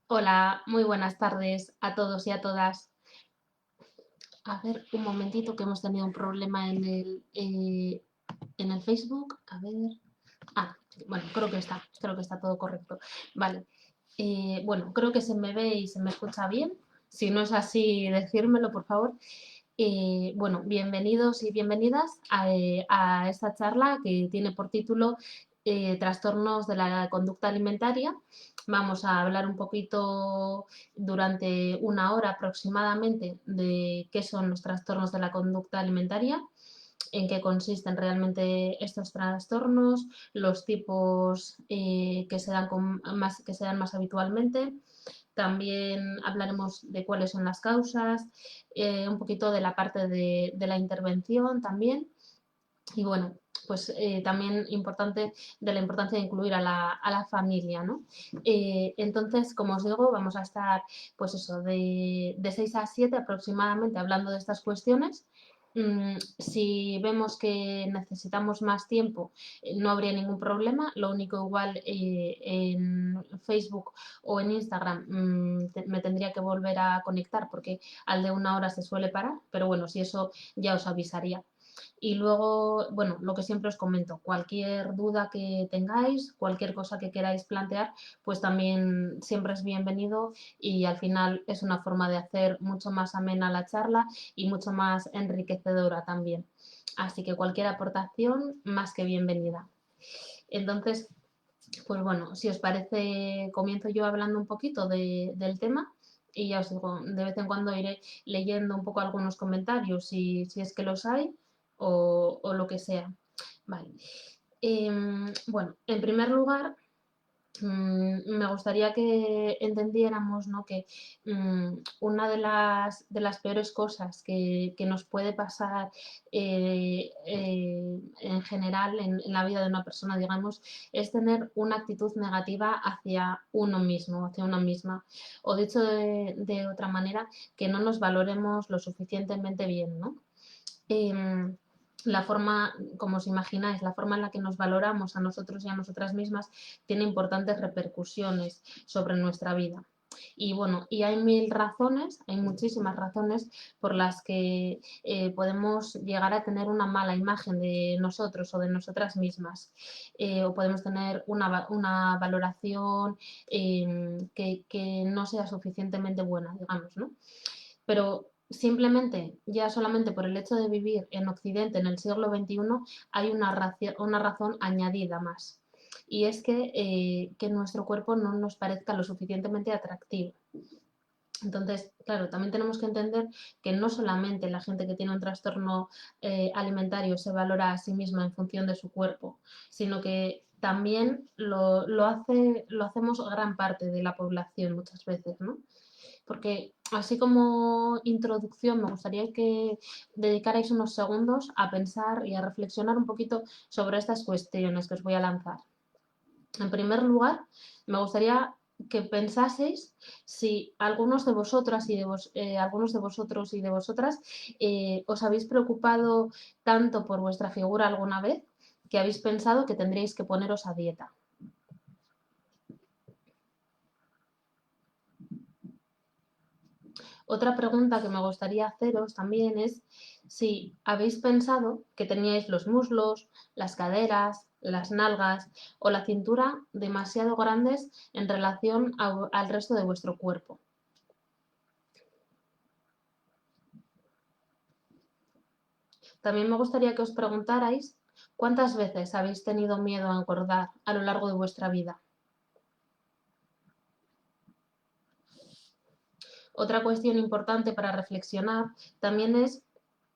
Hola, muy buenas tardes a todos y a todas. A ver, un momentito que hemos tenido un problema en el Facebook. A ver. Ah, bueno, creo que está todo correcto. Vale. Bueno, creo que se me ve y se me escucha bien. Si no es así, decírmelo, por favor. Bueno, bienvenidos y bienvenidas a esta charla que tiene por título Trastornos de la conducta alimentaria. Vamos a hablar un poquito durante una hora aproximadamente de qué son los trastornos de la conducta alimentaria, en qué consisten realmente estos trastornos, los tipos que se dan más habitualmente. También hablaremos de cuáles son las causas, un poquito de la parte de la intervención también. Y bueno, pues también de la importancia de incluir a la familia, ¿no? Entonces, como os digo, vamos a estar, pues eso, de 6 a 7 aproximadamente hablando de estas cuestiones. Si vemos que necesitamos más tiempo, no habría ningún problema. Lo único igual en Facebook o en Instagram me tendría que volver a conectar porque al de una hora se suele parar, pero bueno, si eso ya os avisaría. Y luego, bueno, lo que siempre os comento, cualquier duda que tengáis, cualquier cosa que queráis plantear, pues también siempre es bienvenido y al final es una forma de hacer mucho más amena la charla y mucho más enriquecedora también. Así que cualquier aportación, más que bienvenida. Entonces, pues bueno, si os parece, comienzo yo hablando un poquito del tema y ya os digo, de vez en cuando iré leyendo un poco algunos comentarios si es que los hay o lo que sea. Vale. Bueno, en primer lugar, me gustaría que entendiéramos, ¿no? Que una de las peores cosas que nos puede pasar en general en la vida de una persona, digamos, es tener una actitud negativa hacia uno mismo, hacia una misma. O dicho de otra manera, que no nos valoremos lo suficientemente bien, ¿no? Em, la forma, como os imagináis, la forma en la que nos valoramos a nosotros y a nosotras mismas tiene importantes repercusiones sobre nuestra vida. Y bueno, y hay mil razones, hay muchísimas razones por las que podemos llegar a tener una mala imagen de nosotros o de nosotras mismas. O podemos tener una valoración que no sea suficientemente buena, digamos, ¿no? Pero simplemente, ya solamente por el hecho de vivir en Occidente en el siglo XXI, hay una razón añadida más. Y es que nuestro cuerpo no nos parezca lo suficientemente atractivo. Entonces, claro, también tenemos que entender que no solamente la gente que tiene un trastorno alimentario se valora a sí misma en función de su cuerpo, sino que también lo hacemos gran parte de la población muchas veces, ¿no? Porque así como introducción me gustaría que dedicarais unos segundos a pensar y a reflexionar un poquito sobre estas cuestiones que os voy a lanzar. En primer lugar, me gustaría que pensaseis si algunos de vosotros y de vosotras os habéis preocupado tanto por vuestra figura alguna vez que habéis pensado que tendríais que poneros a dieta. Otra pregunta que me gustaría haceros también es si habéis pensado que teníais los muslos, las caderas, las nalgas o la cintura demasiado grandes en relación al resto de vuestro cuerpo. También me gustaría que os preguntarais cuántas veces habéis tenido miedo a engordar a lo largo de vuestra vida. Otra cuestión importante para reflexionar también es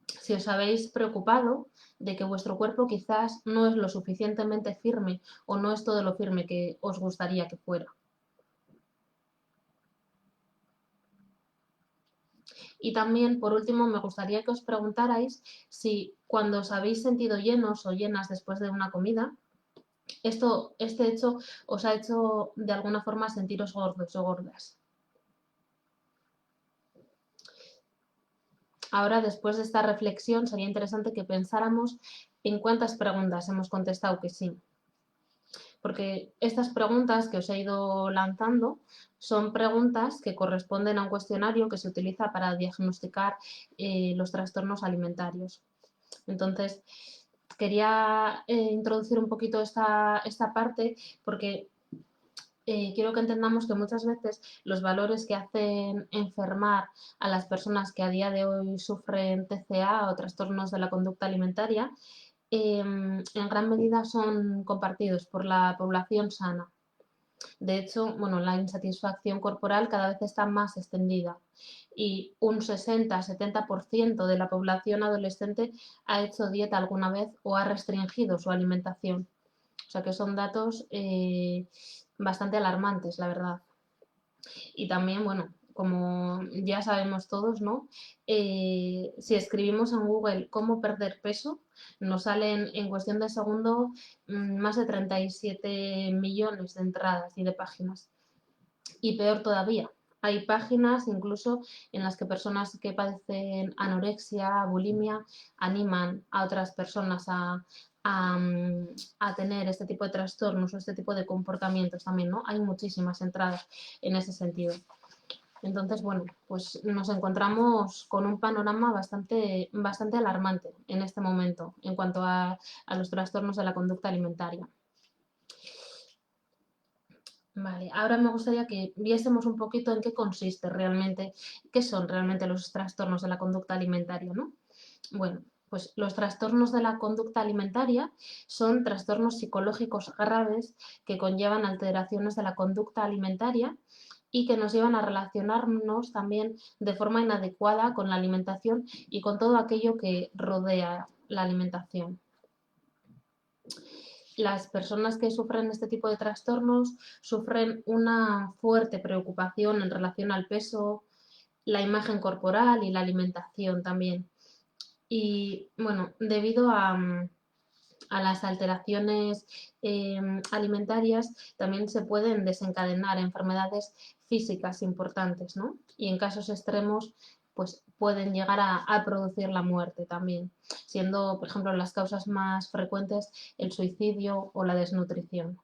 si os habéis preocupado de que vuestro cuerpo quizás no es lo suficientemente firme o no es todo lo firme que os gustaría que fuera. Y también, por último, me gustaría que os preguntarais si cuando os habéis sentido llenos o llenas después de una comida, este hecho os ha hecho de alguna forma sentiros gordos o gordas. Ahora, después de esta reflexión, sería interesante que pensáramos en cuántas preguntas hemos contestado que sí. Porque estas preguntas que os he ido lanzando, Son preguntas que corresponden a un cuestionario que se utiliza para diagnosticar los trastornos alimentarios. Entonces, quería introducir un poquito esta parte porque quiero que entendamos que muchas veces los valores que hacen enfermar a las personas que a día de hoy sufren TCA o trastornos de la conducta alimentaria, en gran medida son compartidos por la población sana. De hecho, bueno, la insatisfacción corporal cada vez está más extendida y un 60-70% de la población adolescente ha hecho dieta alguna vez o ha restringido su alimentación. O sea que son datos bastante alarmantes, la verdad. Y también, bueno, como ya sabemos todos, ¿no? Si escribimos en Google cómo perder peso, nos salen en cuestión de segundo más de 37 millones de entradas y de páginas. Y peor todavía, hay páginas incluso en las que personas que padecen anorexia, bulimia, animan a otras personas a tener este tipo de trastornos o este tipo de comportamientos también, ¿no? Hay muchísimas entradas en ese sentido. Entonces, bueno, pues nos encontramos con un panorama bastante alarmante en este momento en cuanto a los trastornos de la conducta alimentaria. Vale, ahora me gustaría que viésemos un poquito en qué consiste realmente, qué son realmente los trastornos de la conducta alimentaria, ¿no? Bueno, pues los trastornos de la conducta alimentaria son trastornos psicológicos graves que conllevan alteraciones de la conducta alimentaria y que nos llevan a relacionarnos también de forma inadecuada con la alimentación y con todo aquello que rodea la alimentación. Las personas que sufren este tipo de trastornos sufren una fuerte preocupación en relación al peso, la imagen corporal y la alimentación también. Y bueno, debido a las alteraciones alimentarias también se pueden desencadenar enfermedades físicas importantes, ¿no? Y en casos extremos pues pueden llegar a producir la muerte también, siendo, por ejemplo, las causas más frecuentes el suicidio o la desnutrición.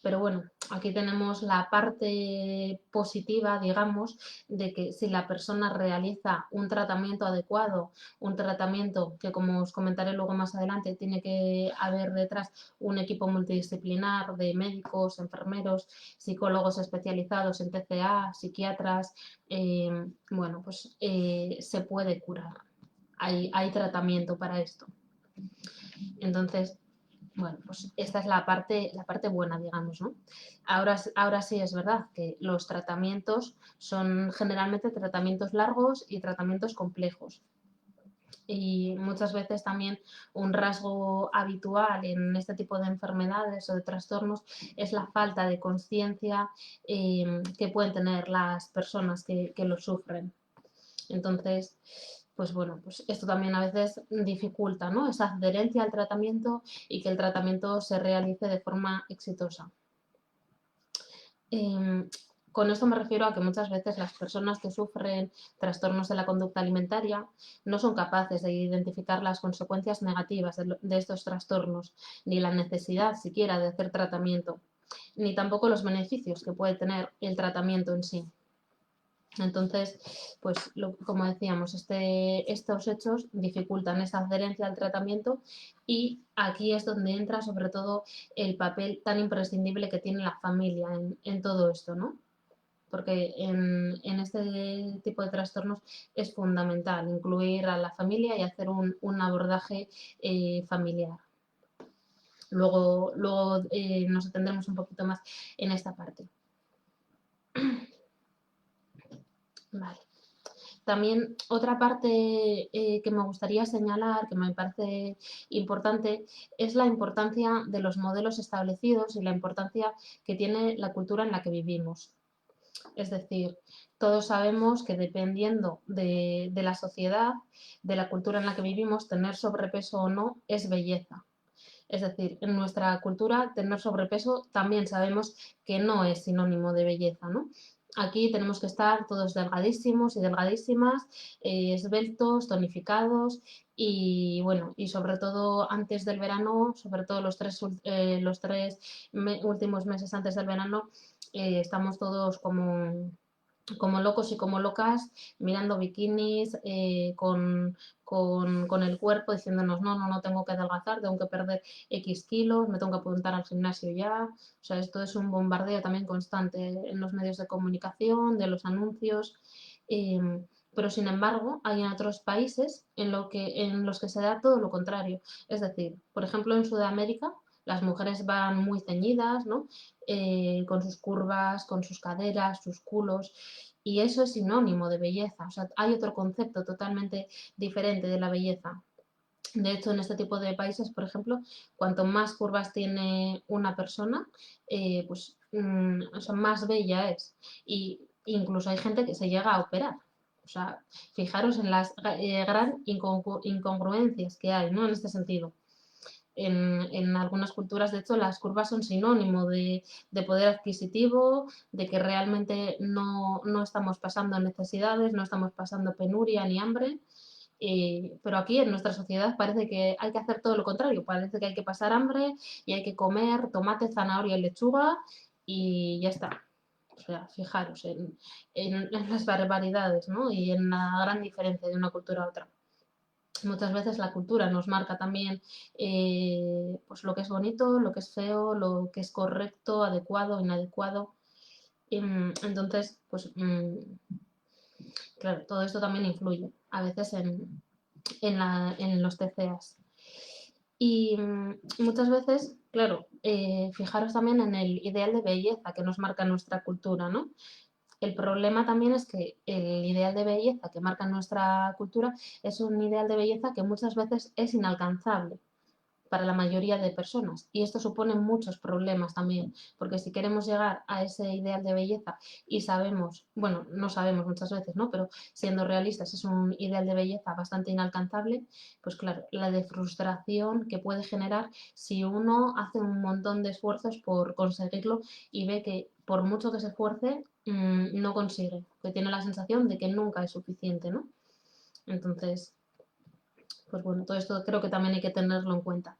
Pero bueno, aquí tenemos la parte positiva, digamos, de que si la persona realiza un tratamiento adecuado, un tratamiento que, como os comentaré luego más adelante, tiene que haber detrás un equipo multidisciplinar de médicos, enfermeros, psicólogos especializados en TCA, psiquiatras, bueno, pues se puede curar. Hay tratamiento para esto. Entonces, bueno, pues esta es la parte buena, digamos, ¿no? Ahora sí es verdad que los tratamientos son generalmente tratamientos largos y tratamientos complejos. Y muchas veces también un rasgo habitual en este tipo de enfermedades o de trastornos es la falta de conciencia que pueden tener las personas que lo sufren. Entonces, pues bueno, pues esto también a veces dificulta, ¿no? Esa adherencia al tratamiento y que el tratamiento se realice de forma exitosa. Con esto me refiero a que muchas veces las personas que sufren trastornos de la conducta alimentaria no son capaces de identificar las consecuencias negativas de estos trastornos, ni la necesidad siquiera de hacer tratamiento, ni tampoco los beneficios que puede tener el tratamiento en sí. Entonces, pues como decíamos, estos hechos dificultan esa adherencia al tratamiento y aquí es donde entra sobre todo el papel tan imprescindible que tiene la familia en todo esto, ¿no? Porque en este tipo de trastornos es fundamental incluir a la familia y hacer un abordaje familiar. Luego nos atendremos un poquito más en esta parte. Vale. También otra parte que me gustaría señalar, que me parece importante, es la importancia de los modelos establecidos y la importancia que tiene la cultura en la que vivimos. Es decir, todos sabemos que dependiendo de la sociedad, de la cultura en la que vivimos, tener sobrepeso o no es belleza. Es decir, en nuestra cultura tener sobrepeso también sabemos que no es sinónimo de belleza, ¿no? Aquí tenemos que estar todos delgadísimos y delgadísimas, esbeltos, tonificados y bueno, y sobre todo antes del verano, sobre todo los tres últimos meses antes del verano, estamos todos como locos y como locas mirando bikinis con el cuerpo diciéndonos no tengo que adelgazar, tengo que perder X kilos, me tengo que apuntar al gimnasio ya. O sea, esto es un bombardeo también constante en los medios de comunicación, de los anuncios. Pero sin embargo, hay en otros países en los que se da todo lo contrario. Es decir, por ejemplo, en Sudamérica las mujeres van muy ceñidas, ¿no? Con sus curvas, con sus caderas, sus culos, y eso es sinónimo de belleza. O sea, hay otro concepto totalmente diferente de la belleza. De hecho, en este tipo de países, por ejemplo, cuanto más curvas tiene una persona, o sea, más bella es. Y incluso hay gente que se llega a operar. O sea, fijaros en las gran incongruencias que hay, ¿no? En este sentido. En algunas culturas, de hecho, las curvas son sinónimo de poder adquisitivo, de que realmente no estamos pasando necesidades, no estamos pasando penuria ni hambre. Pero aquí en nuestra sociedad parece que hay que hacer todo lo contrario, parece que hay que pasar hambre y hay que comer tomate, zanahoria y lechuga y ya está. O sea, fijaros en las barbaridades, ¿no? Y en la gran diferencia de una cultura a otra. Muchas veces la cultura nos marca también pues lo que es bonito, lo que es feo, lo que es correcto, adecuado, inadecuado. Entonces, pues claro, todo esto también influye a veces en los TCAs. Y muchas veces, claro, fijaros también en el ideal de belleza que nos marca nuestra cultura, ¿no? El problema también es que el ideal de belleza que marca nuestra cultura es un ideal de belleza que muchas veces es inalcanzable para la mayoría de personas. Y esto supone muchos problemas también, porque si queremos llegar a ese ideal de belleza y sabemos, bueno, no sabemos muchas veces, ¿no? Pero siendo realistas es un ideal de belleza bastante inalcanzable, pues claro, la de frustración que puede generar si uno hace un montón de esfuerzos por conseguirlo y ve que por mucho que se esfuerce, no consigue, que tiene la sensación de que nunca es suficiente, ¿no? Entonces, pues bueno, todo esto creo que también hay que tenerlo en cuenta.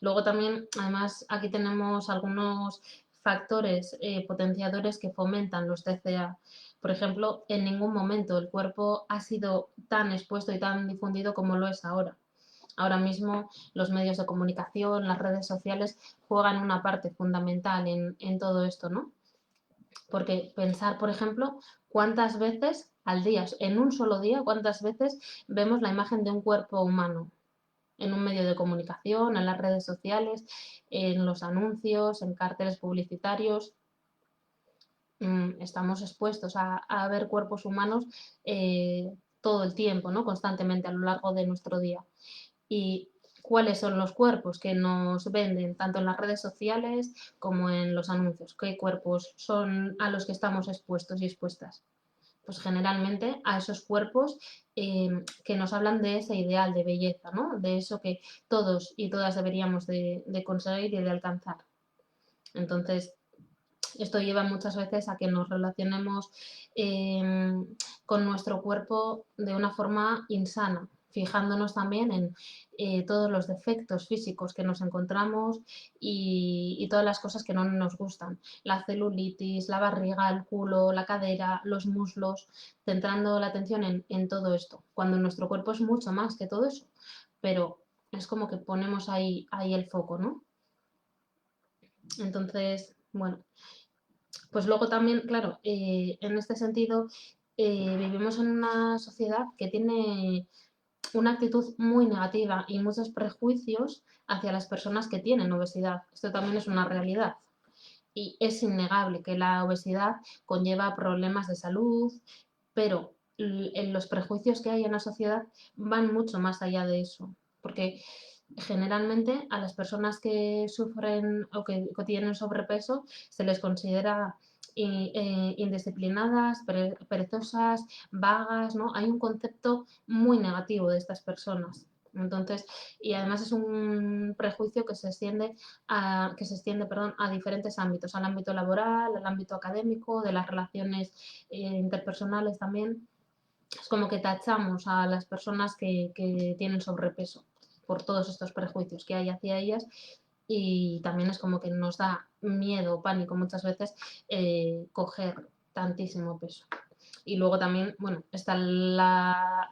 Luego también, además, aquí tenemos algunos factores potenciadores que fomentan los TCA. Por ejemplo, en ningún momento el cuerpo ha sido tan expuesto y tan difundido como lo es ahora. Ahora mismo los medios de comunicación, las redes sociales juegan una parte fundamental en todo esto, ¿no? Porque pensar, por ejemplo, cuántas veces al día, en un solo día, cuántas veces vemos la imagen de un cuerpo humano en un medio de comunicación, en las redes sociales, en los anuncios, en carteles publicitarios. Estamos expuestos a ver cuerpos humanos todo el tiempo, ¿no? Constantemente a lo largo de nuestro día. Y cuáles son los cuerpos que nos venden tanto en las redes sociales como en los anuncios, qué cuerpos son a los que estamos expuestos y expuestas. Pues generalmente a esos cuerpos que nos hablan de ese ideal de belleza, ¿no? De eso que todos y todas deberíamos de conseguir y de alcanzar. Entonces, esto lleva muchas veces a que nos relacionemos con nuestro cuerpo de una forma insana, fijándonos también en todos los defectos físicos que nos encontramos y todas las cosas que no nos gustan. La celulitis, la barriga, el culo, la cadera, los muslos, centrando la atención en todo esto, cuando nuestro cuerpo es mucho más que todo eso, pero es como que ponemos ahí el foco, ¿no? Entonces, bueno, pues luego también, claro, en este sentido, vivimos en una sociedad que tiene una actitud muy negativa y muchos prejuicios hacia las personas que tienen obesidad. Esto también es una realidad. Y es innegable que la obesidad conlleva problemas de salud, pero en los prejuicios que hay en la sociedad van mucho más allá de eso. Porque generalmente a las personas que sufren o que tienen sobrepeso se les considera indisciplinadas, perezosas, vagas, ¿no? Hay un concepto muy negativo de estas personas. Entonces, y además es un prejuicio que se extiende a diferentes ámbitos, al ámbito laboral, al ámbito académico, de las relaciones interpersonales también. Es como que tachamos a las personas que tienen sobrepeso por todos estos prejuicios que hay hacia ellas y también es como que nos da miedo, pánico muchas veces coger tantísimo peso. Y luego también, bueno, está la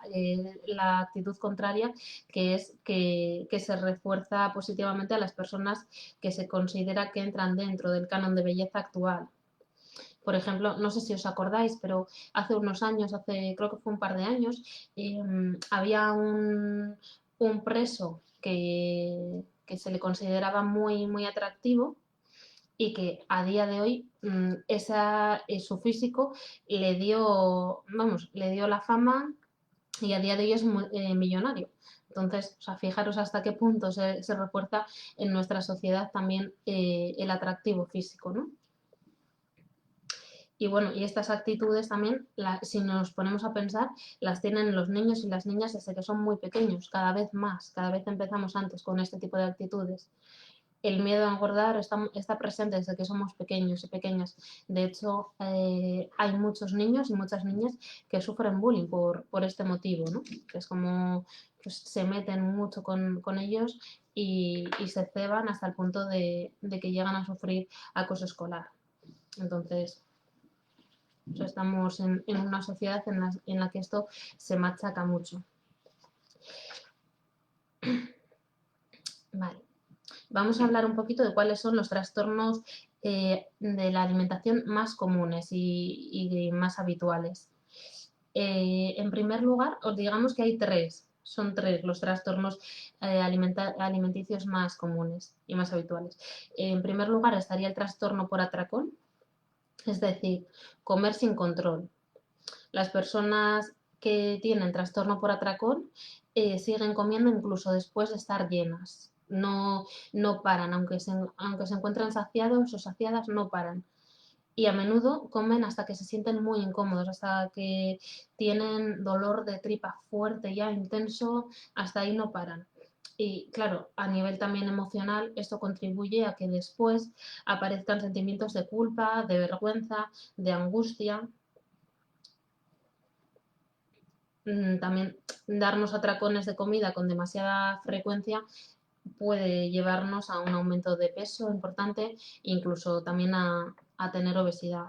actitud contraria, que es que se refuerza positivamente a las personas que se considera que entran dentro del canon de belleza actual. Por ejemplo, no sé si os acordáis, pero hace unos años, creo que fue un par de años, había un preso que se le consideraba muy, muy atractivo y que a día de hoy su físico le dio la fama y a día de hoy es millonario. Entonces, o sea, fijaros hasta qué punto se refuerza en nuestra sociedad también el atractivo físico, ¿no? Y bueno, y estas actitudes también, si nos ponemos a pensar, las tienen los niños y las niñas desde que son muy pequeños, cada vez más, cada vez empezamos antes con este tipo de actitudes. El miedo a engordar está presente desde que somos pequeños y pequeñas. De hecho, hay muchos niños y muchas niñas que sufren bullying por este motivo, ¿no? Que es como pues, se meten mucho con ellos y se ceban hasta el punto de que llegan a sufrir acoso escolar. Entonces, o sea, estamos en una sociedad en la que esto se machaca mucho. Vale. Vamos a hablar un poquito de cuáles son los trastornos de la alimentación más comunes y más habituales. En primer lugar, os digamos que hay tres. Son tres los trastornos alimenticios más comunes y más habituales. En primer lugar estaría el trastorno por atracón, es decir, comer sin control. Las personas que tienen trastorno por atracón siguen comiendo incluso después de estar llenas. No, no paran, aunque se encuentran saciados o saciadas, no paran. Y a menudo comen hasta que se sienten muy incómodos, hasta que tienen dolor de tripa fuerte ya intenso, hasta ahí no paran. Y claro, a nivel también emocional, esto contribuye a que después aparezcan sentimientos de culpa, de vergüenza, de angustia. También darnos atracones de comida con demasiada frecuencia puede llevarnos a un aumento de peso importante, incluso también a tener obesidad.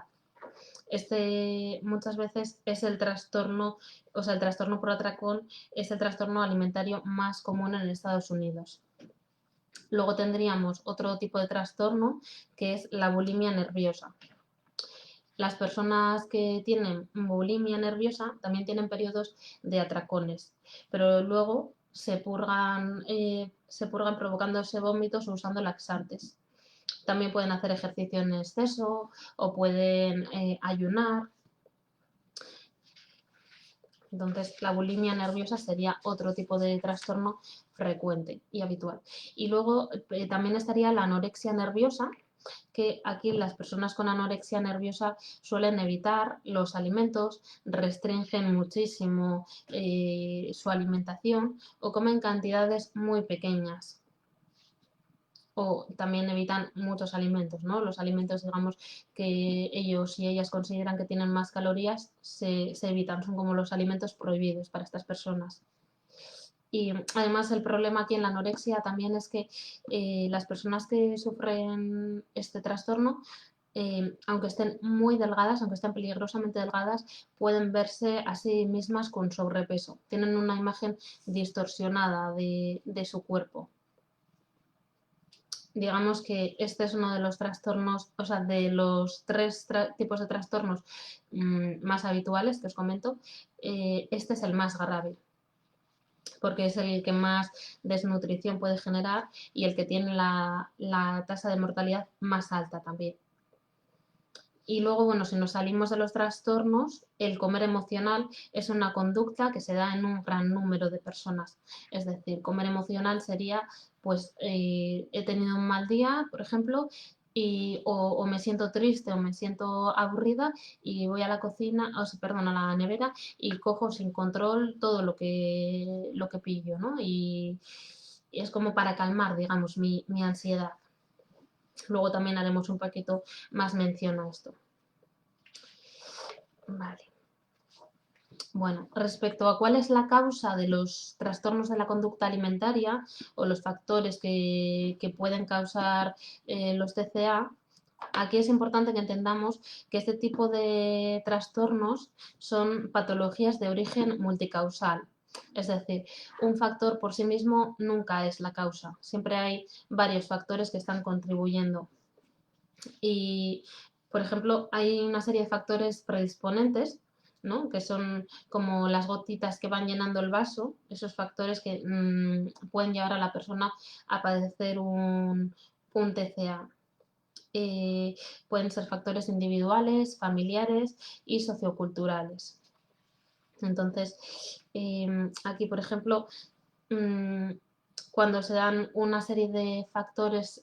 Este muchas veces es el trastorno, o sea, el trastorno por atracón es el trastorno alimentario más común en Estados Unidos. Luego tendríamos otro tipo de trastorno que es la bulimia nerviosa. Las personas que tienen bulimia nerviosa también tienen periodos de atracones, pero luego se purgan provocándose vómitos o usando laxantes. También pueden hacer ejercicio en exceso o pueden ayunar. Entonces, la bulimia nerviosa sería otro tipo de trastorno frecuente y habitual. Y luego también estaría la anorexia nerviosa, que aquí las personas con anorexia nerviosa suelen evitar los alimentos, restringen muchísimo su alimentación o comen cantidades muy pequeñas. O también evitan muchos alimentos, ¿no? Los alimentos, digamos, que ellos y ellas consideran que tienen más calorías, se evitan, son como los alimentos prohibidos para estas personas. Y además el problema aquí en la anorexia también es que las personas que sufren este trastorno, aunque estén muy delgadas, aunque estén peligrosamente delgadas, pueden verse a sí mismas con sobrepeso. Tienen una imagen distorsionada de su cuerpo. Digamos que este es uno de los trastornos, o sea, de los tres tipos de trastornos más habituales que os comento, este es el más grave, porque es el que más desnutrición puede generar y el que tiene la tasa de mortalidad más alta también. Y luego, bueno, si nos salimos de los trastornos, el comer emocional es una conducta que se da en un gran número de personas. Es decir, comer emocional sería, pues, he tenido un mal día, por ejemplo, o me siento triste o me siento aburrida y voy a la cocina, perdón, a la nevera y cojo sin control todo lo que pillo, ¿no? Y es como para calmar, digamos, mi ansiedad. Luego también haremos un poquito más mención a esto. Vale. Bueno, respecto a cuál es la causa de los trastornos de la conducta alimentaria o los factores que pueden causar los TCA, aquí es importante que entendamos que este tipo de trastornos son patologías de origen multicausal. Es decir, un factor por sí mismo nunca es la causa. Siempre hay varios factores que están contribuyendo. Y, por ejemplo, hay una serie de factores predisponentes, ¿no? Que son como las gotitas que van llenando el vaso, esos factores que pueden llevar a la persona a padecer un TCA. Pueden ser factores individuales, familiares y socioculturales. Entonces, aquí, por ejemplo, mm, cuando se dan una serie de factores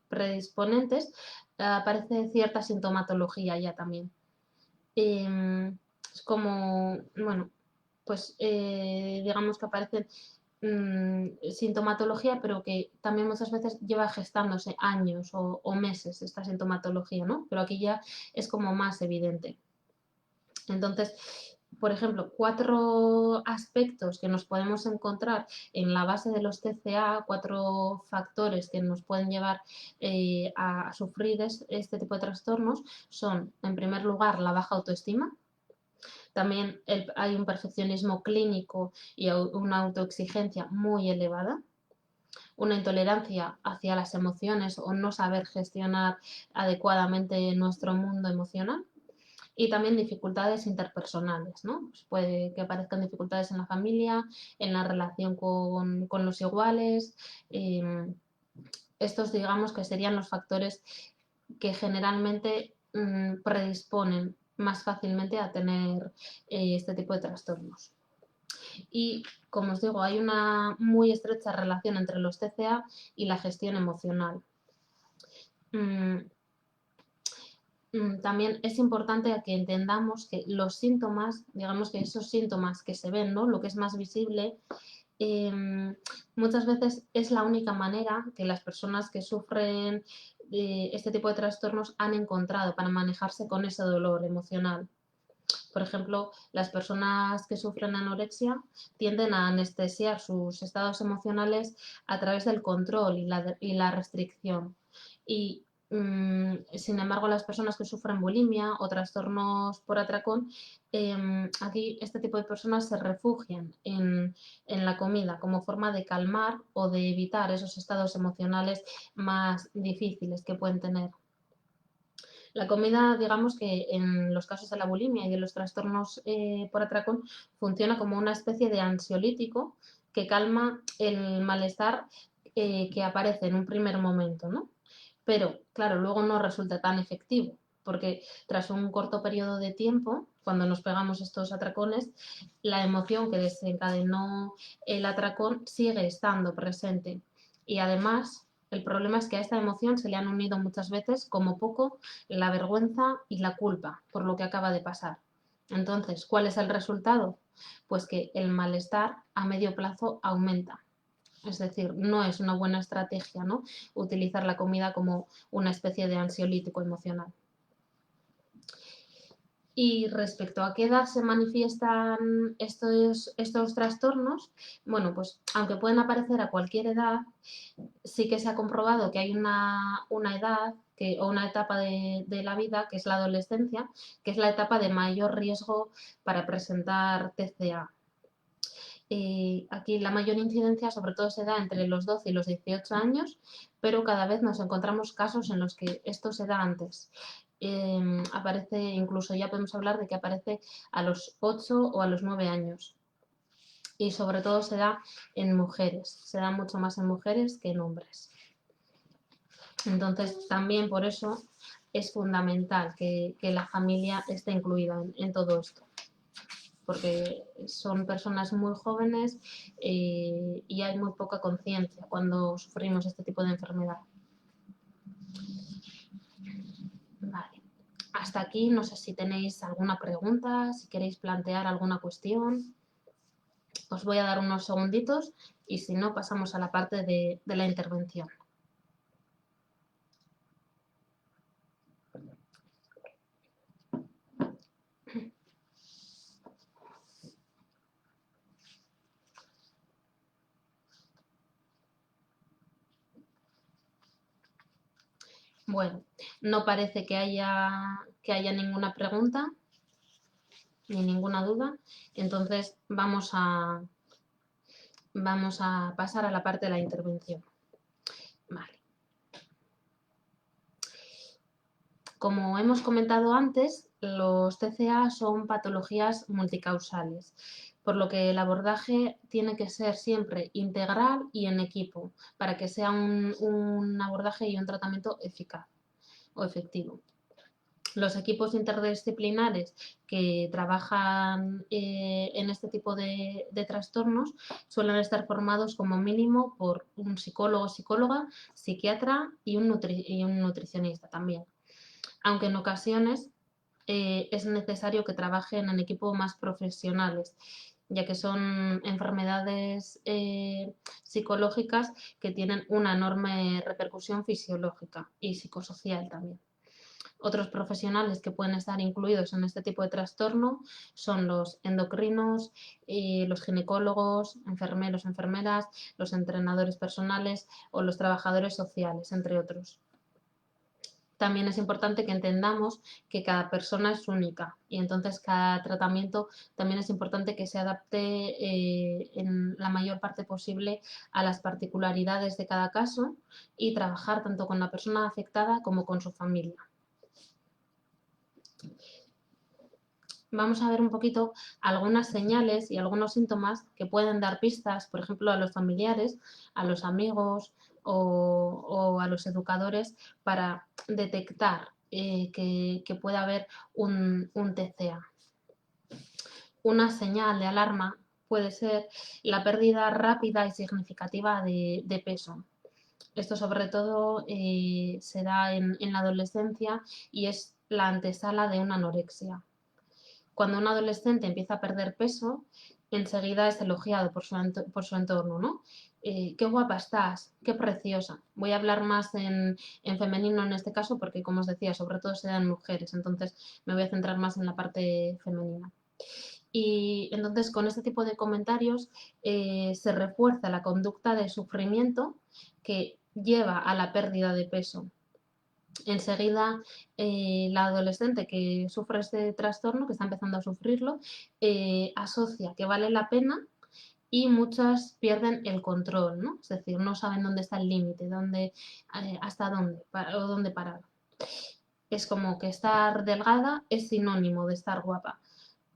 predisponentes, aparece cierta sintomatología ya también. Es como, bueno, pues digamos que aparece sintomatología, pero que también muchas veces lleva gestándose años o meses esta sintomatología, ¿no? Pero aquí ya es como más evidente. Entonces, por ejemplo, 4 aspectos que nos podemos encontrar en la base de los TCA, 4 factores que nos pueden llevar a sufrir este tipo de trastornos son, en primer lugar, la baja autoestima. También hay un perfeccionismo clínico y una autoexigencia muy elevada, una intolerancia hacia las emociones o no saber gestionar adecuadamente nuestro mundo emocional y también dificultades interpersonales, ¿no? Pues puede que aparezcan dificultades en la familia, en la relación con los iguales. Estos digamos que serían los factores que generalmente predisponen más fácilmente a tener este tipo de trastornos. Y, como os digo, hay una muy estrecha relación entre los TCA y la gestión emocional. También es importante que entendamos que los síntomas, digamos que esos síntomas que se ven, ¿no? Lo que es más visible, muchas veces es la única manera que las personas que sufren este tipo de trastornos han encontrado para manejarse con ese dolor emocional. Por ejemplo, las personas que sufren anorexia tienden a anestesiar sus estados emocionales a través del control y la restricción. Y sin embargo, las personas que sufren bulimia o trastornos por atracón, aquí este tipo de personas se refugian en la comida como forma de calmar o de evitar esos estados emocionales más difíciles que pueden tener. La comida, digamos que en los casos de la bulimia y de los trastornos por atracón, funciona como una especie de ansiolítico que calma el malestar que aparece en un primer momento, ¿no? Pero, claro, luego no resulta tan efectivo, porque tras un corto periodo de tiempo, cuando nos pegamos estos atracones, la emoción que desencadenó el atracón sigue estando presente. Y además, el problema es que a esta emoción se le han unido muchas veces, como poco, la vergüenza y la culpa por lo que acaba de pasar. Entonces, ¿cuál es el resultado? Pues que el malestar a medio plazo aumenta. Es decir, no es una buena estrategia, ¿no? Utilizar la comida como una especie de ansiolítico emocional. Y respecto a qué edad se manifiestan estos trastornos, bueno, pues aunque pueden aparecer a cualquier edad, sí que se ha comprobado que hay una edad o una etapa de la vida, que es la adolescencia, que es la etapa de mayor riesgo para presentar TCA. Aquí la mayor incidencia sobre todo se da entre los 12 y los 18 años, pero cada vez nos encontramos casos en los que esto se da antes. Aparece, incluso ya podemos hablar de que aparece a los 8 o a los 9 años. Y sobre todo se da en mujeres, se da mucho más en mujeres que en hombres. Entonces, también por eso es fundamental que la familia esté incluida en todo esto, porque son personas muy jóvenes y hay muy poca conciencia cuando sufrimos este tipo de enfermedad. Vale. Hasta aquí, no sé si tenéis alguna pregunta, si queréis plantear alguna cuestión. Os voy a dar unos segunditos y si no, pasamos a la parte de la intervención. Bueno, no parece que haya ninguna pregunta ni ninguna duda. Entonces vamos a pasar a la parte de la intervención. Vale. Como hemos comentado antes, los TCA son patologías multicausales, por lo que el abordaje tiene que ser siempre integral y en equipo, para que sea un abordaje y un tratamiento eficaz o efectivo. Los equipos interdisciplinares que trabajan en este tipo de trastornos suelen estar formados como mínimo por un psicólogo o psicóloga, psiquiatra y un nutricionista también. Aunque en ocasiones es necesario que trabajen en equipo más profesionales, ya que son enfermedades psicológicas que tienen una enorme repercusión fisiológica y psicosocial también. Otros profesionales que pueden estar incluidos en este tipo de trastorno son los endocrinos, los ginecólogos, enfermeros, enfermeras, los entrenadores personales o los trabajadores sociales, entre otros. También es importante que entendamos que cada persona es única y entonces cada tratamiento también es importante que se adapte en la mayor parte posible a las particularidades de cada caso y trabajar tanto con la persona afectada como con su familia. Vamos a ver un poquito algunas señales y algunos síntomas que pueden dar pistas, por ejemplo, a los familiares, a los amigos o a los educadores para detectar que pueda haber un TCA. Una señal de alarma puede ser la pérdida rápida y significativa de peso. Esto sobre todo se da en la adolescencia y es la antesala de una anorexia. Cuando un adolescente empieza a perder peso, enseguida es elogiado por su entorno, ¿no? Qué guapa estás, qué preciosa. Voy a hablar más en femenino en este caso porque, como os decía, sobre todo se da en mujeres, entonces me voy a centrar más en la parte femenina. Y entonces con este tipo de comentarios se refuerza la conducta de sufrimiento que lleva a la pérdida de peso. Enseguida, la adolescente que sufre este trastorno, que está empezando a sufrirlo, asocia que vale la pena y muchas pierden el control, ¿no? Es decir, no saben dónde está el límite, hasta dónde o dónde parar. Es como que estar delgada es sinónimo de estar guapa.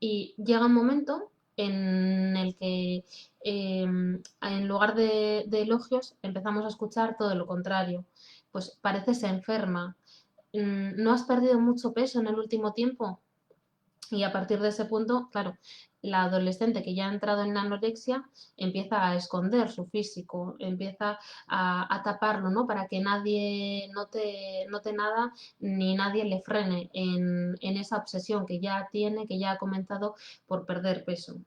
Y llega un momento en el que en lugar de elogios empezamos a escuchar todo lo contrario. Pues pareces enferma, ¿no has perdido mucho peso en el último tiempo? Y a partir de ese punto, claro, la adolescente que ya ha entrado en la anorexia empieza a esconder su físico, empieza a taparlo, ¿no? Para que nadie note nada ni nadie le frene en esa obsesión que ya tiene, que ya ha comenzado por perder peso.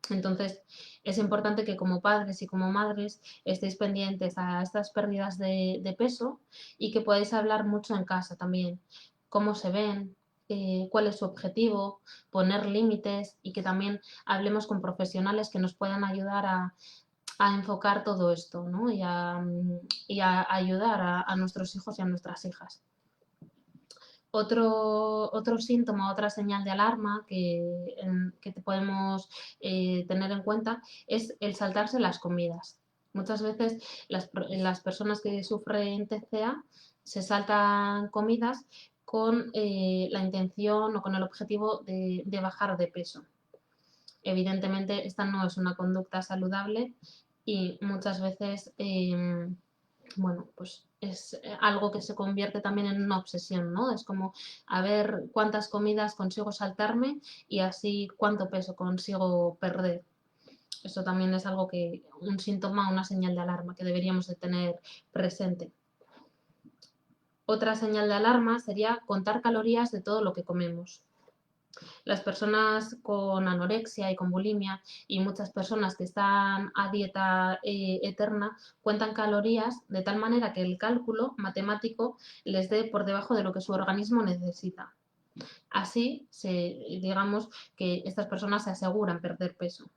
Entonces, es importante que como padres y como madres estéis pendientes a estas pérdidas de peso y que podáis hablar mucho en casa también. Cómo se ven, cuál es su objetivo, poner límites y que también hablemos con profesionales que nos puedan ayudar a enfocar todo esto, ¿no? y a ayudar a nuestros hijos y a nuestras hijas. Otro síntoma, otra señal de alarma que podemos tener en cuenta es el saltarse las comidas. Muchas veces las personas que sufren TCA se saltan comidas con la intención o con el objetivo de bajar de peso. Evidentemente, esta no es una conducta saludable y muchas veces bueno, pues es algo que se convierte también en una obsesión, ¿no? Es como a ver cuántas comidas consigo saltarme y así cuánto peso consigo perder. Eso también es algo un síntoma, una señal de alarma que deberíamos de tener presente. Otra señal de alarma sería contar calorías de todo lo que comemos. Las personas con anorexia y con bulimia y muchas personas que están a dieta eterna cuentan calorías de tal manera que el cálculo matemático les dé por debajo de lo que su organismo necesita. Así, digamos que estas personas se aseguran perder peso.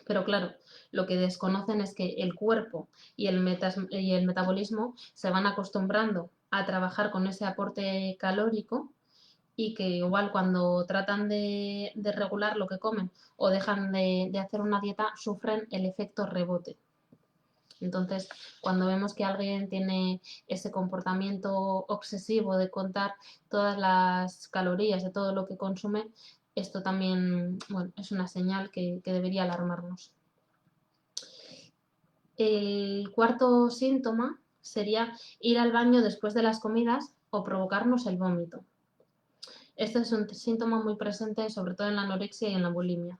Pero claro, lo que desconocen es que el cuerpo y el metabolismo se van acostumbrando a trabajar con ese aporte calórico y que igual cuando tratan de regular lo que comen o dejan de hacer una dieta, sufren el efecto rebote. Entonces, cuando vemos que alguien tiene ese comportamiento obsesivo de contar todas las calorías de todo lo que consume, esto también, bueno, es una señal que debería alarmarnos. El cuarto síntoma sería ir al baño después de las comidas o provocarnos el vómito. Este es un síntoma muy presente sobre todo en la anorexia y en la bulimia.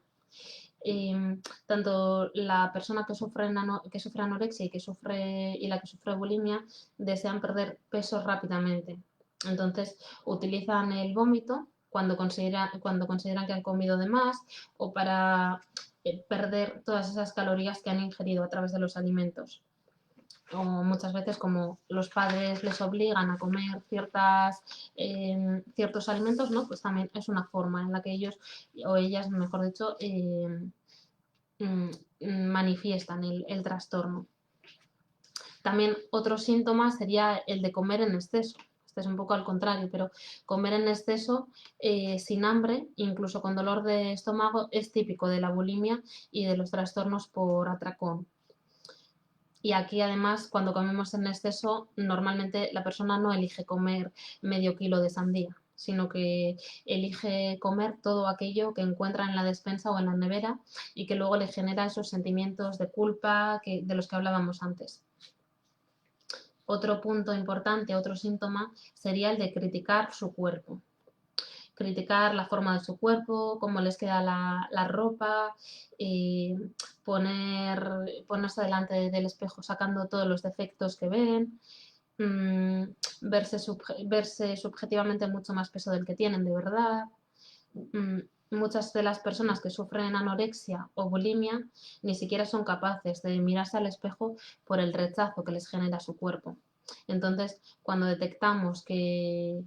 Tanto la persona que sufre anorexia y la que sufre bulimia desean perder peso rápidamente. Entonces utilizan el vómito cuando consideran que han comido de más o para perder todas esas calorías que han ingerido a través de los alimentos. O muchas veces como los padres les obligan a comer ciertos alimentos, ¿no? Pues también es una forma en la que ellos o ellas, mejor dicho, manifiestan el trastorno. También otro síntoma sería el de comer en exceso. Este es un poco al contrario, pero comer en exceso sin hambre, incluso con dolor de estómago, es típico de la bulimia y de los trastornos por atracón. Y aquí además cuando comemos en exceso normalmente la persona no elige comer medio kilo de sandía, sino que elige comer todo aquello que encuentra en la despensa o en la nevera y que luego le genera esos sentimientos de culpa de los que hablábamos antes. Otro punto importante, otro síntoma, sería el de criticar su cuerpo. Criticar la forma de su cuerpo, cómo les queda la ropa, ponerse delante del espejo sacando todos los defectos que ven, verse subjetivamente mucho más peso del que tienen de verdad. Muchas de las personas que sufren anorexia o bulimia ni siquiera son capaces de mirarse al espejo por el rechazo que les genera su cuerpo. Entonces, cuando detectamos que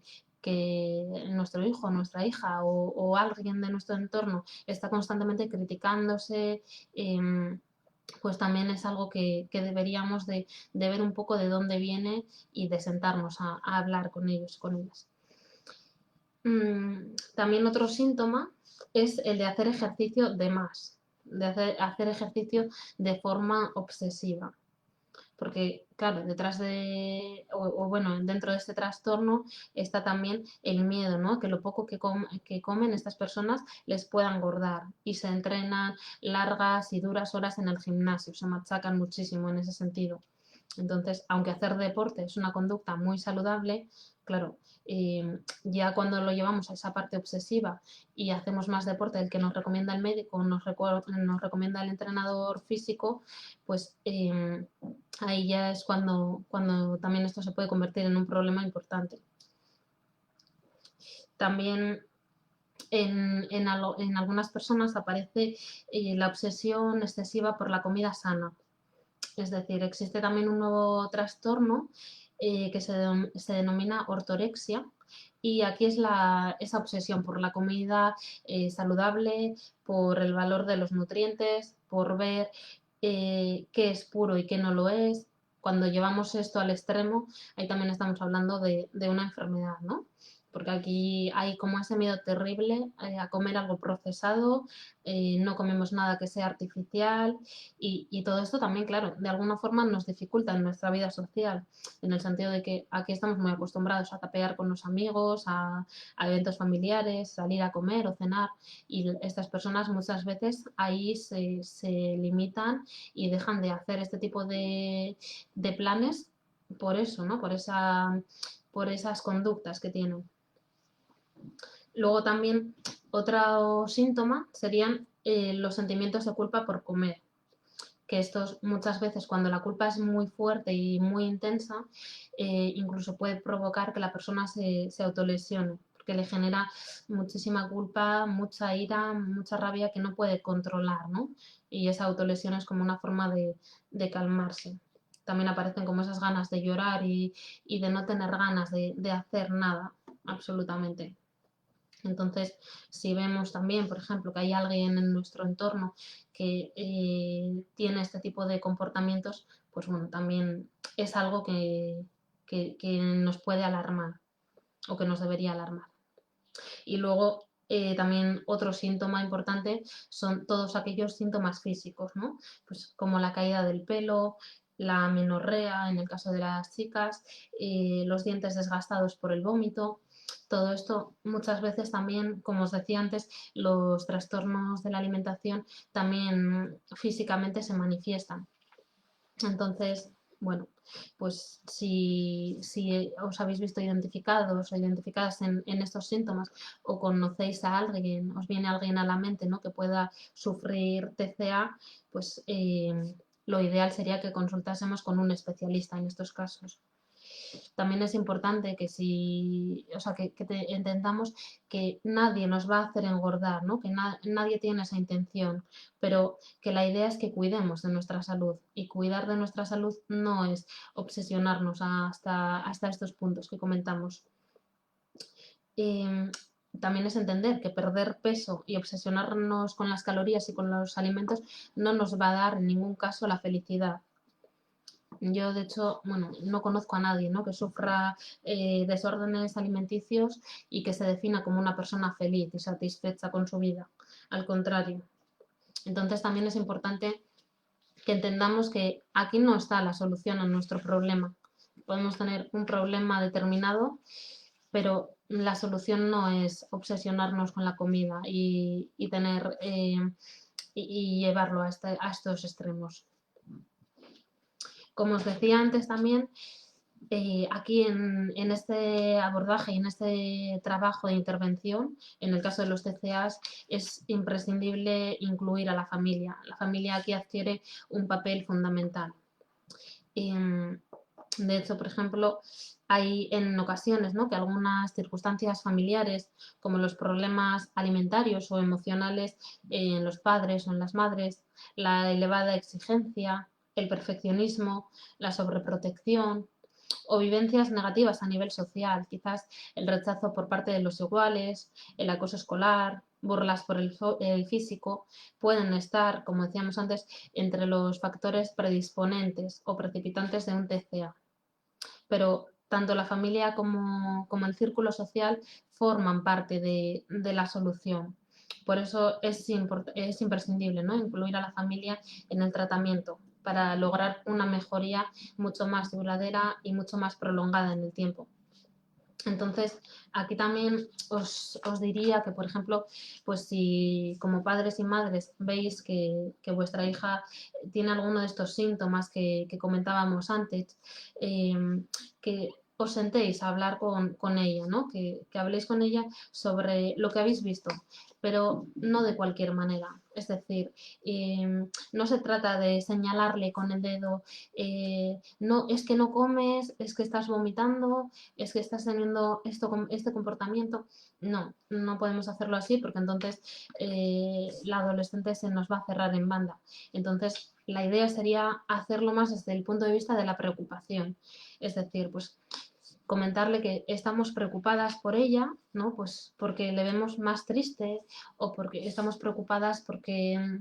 nuestro hijo, nuestra hija o alguien de nuestro entorno está constantemente criticándose, pues también es algo que deberíamos de ver un poco de dónde viene y de sentarnos a hablar con ellos, con ellas. También otro síntoma es el de hacer ejercicio de más, de hacer ejercicio de forma obsesiva. Porque, claro, detrás dentro de este trastorno está también el miedo, ¿no? Que lo poco que comen estas personas les pueda engordar y se entrenan largas y duras horas en el gimnasio, se machacan muchísimo en ese sentido. Entonces, aunque hacer deporte es una conducta muy saludable, claro, ya cuando lo llevamos a esa parte obsesiva y hacemos más deporte del que nos recomienda el médico, nos recomienda el entrenador físico, pues ahí ya es cuando también esto se puede convertir en un problema importante. También en algunas personas aparece la obsesión excesiva por la comida sana. Es decir, existe también un nuevo trastorno que se denomina ortorexia y aquí es esa obsesión por la comida saludable, por el valor de los nutrientes, por ver qué es puro y qué no lo es. Cuando llevamos esto al extremo, ahí también estamos hablando de una enfermedad, ¿no? Porque aquí hay como ese miedo terrible a comer algo procesado, no comemos nada que sea artificial y todo esto también, claro, de alguna forma nos dificulta en nuestra vida social, en el sentido de que aquí estamos muy acostumbrados a tapear con los amigos, a eventos familiares, salir a comer o cenar y estas personas muchas veces ahí se limitan y dejan de hacer este tipo de planes por eso, ¿no? Por esas conductas que tienen. Luego también otro síntoma serían los sentimientos de culpa por comer, que estos muchas veces cuando la culpa es muy fuerte y muy intensa, incluso puede provocar que la persona se autolesione, porque le genera muchísima culpa, mucha ira, mucha rabia que no puede controlar, ¿no? Y esa autolesión es como una forma de calmarse. También aparecen como esas ganas de llorar y de no tener ganas de hacer nada, absolutamente. Entonces, si vemos también, por ejemplo, que hay alguien en nuestro entorno que tiene este tipo de comportamientos, pues bueno, también es algo que que nos puede alarmar o que nos debería alarmar. Y luego también otro síntoma importante son todos aquellos síntomas físicos, ¿no? Pues como la caída del pelo, la menorrea en el caso de las chicas, los dientes desgastados por el vómito. Todo esto muchas veces también, como os decía antes, los trastornos de la alimentación también físicamente se manifiestan. Entonces, bueno, pues si os habéis visto identificados o identificadas en estos síntomas o conocéis a alguien, os viene alguien a la mente, ¿no?, que pueda sufrir TCA, pues lo ideal sería que consultásemos con un especialista en estos casos. También es importante que entendamos que nadie nos va a hacer engordar, ¿no? Que nadie tiene esa intención, pero que la idea es que cuidemos de nuestra salud, y cuidar de nuestra salud no es obsesionarnos hasta estos puntos que comentamos. También es entender que perder peso y obsesionarnos con las calorías y con los alimentos no nos va a dar en ningún caso la felicidad. Yo, de hecho, bueno, no conozco a nadie, ¿no?, que sufra desórdenes alimenticios y que se defina como una persona feliz y satisfecha con su vida. Al contrario. Entonces también es importante que entendamos que aquí no está la solución a nuestro problema. Podemos tener un problema determinado, pero la solución no es obsesionarnos con la comida y llevarlo a estos extremos. Como os decía antes también, aquí en este abordaje y en este trabajo de intervención, en el caso de los TCAs, es imprescindible incluir a la familia. La familia aquí adquiere un papel fundamental. De hecho, por ejemplo, hay en ocasiones, ¿no?, que algunas circunstancias familiares, como los problemas alimentarios o emocionales en los padres o en las madres, la elevada exigencia, el perfeccionismo, la sobreprotección o vivencias negativas a nivel social, quizás el rechazo por parte de los iguales, el acoso escolar, burlas por el físico, pueden estar, como decíamos antes, entre los factores predisponentes o precipitantes de un TCA. Pero tanto la familia como el círculo social forman parte de la solución. Por eso es imprescindible, ¿no?, incluir a la familia en el tratamiento para lograr una mejoría mucho más duradera y mucho más prolongada en el tiempo. Entonces, aquí también os diría que, por ejemplo, pues si como padres y madres veis que vuestra hija tiene alguno de estos síntomas que comentábamos antes, que os sentéis a hablar con ella, ¿no?, que habléis con ella sobre lo que habéis visto, pero no de cualquier manera. Es decir, no se trata de señalarle con el dedo, no, es que no comes, es que estás vomitando, es que estás teniendo este comportamiento. No, no podemos hacerlo así, porque entonces la adolescente se nos va a cerrar en banda. Entonces, la idea sería hacerlo más desde el punto de vista de la preocupación. Es decir, pues comentarle que estamos preocupadas por ella, ¿no?, pues porque le vemos más triste, o porque estamos preocupadas porque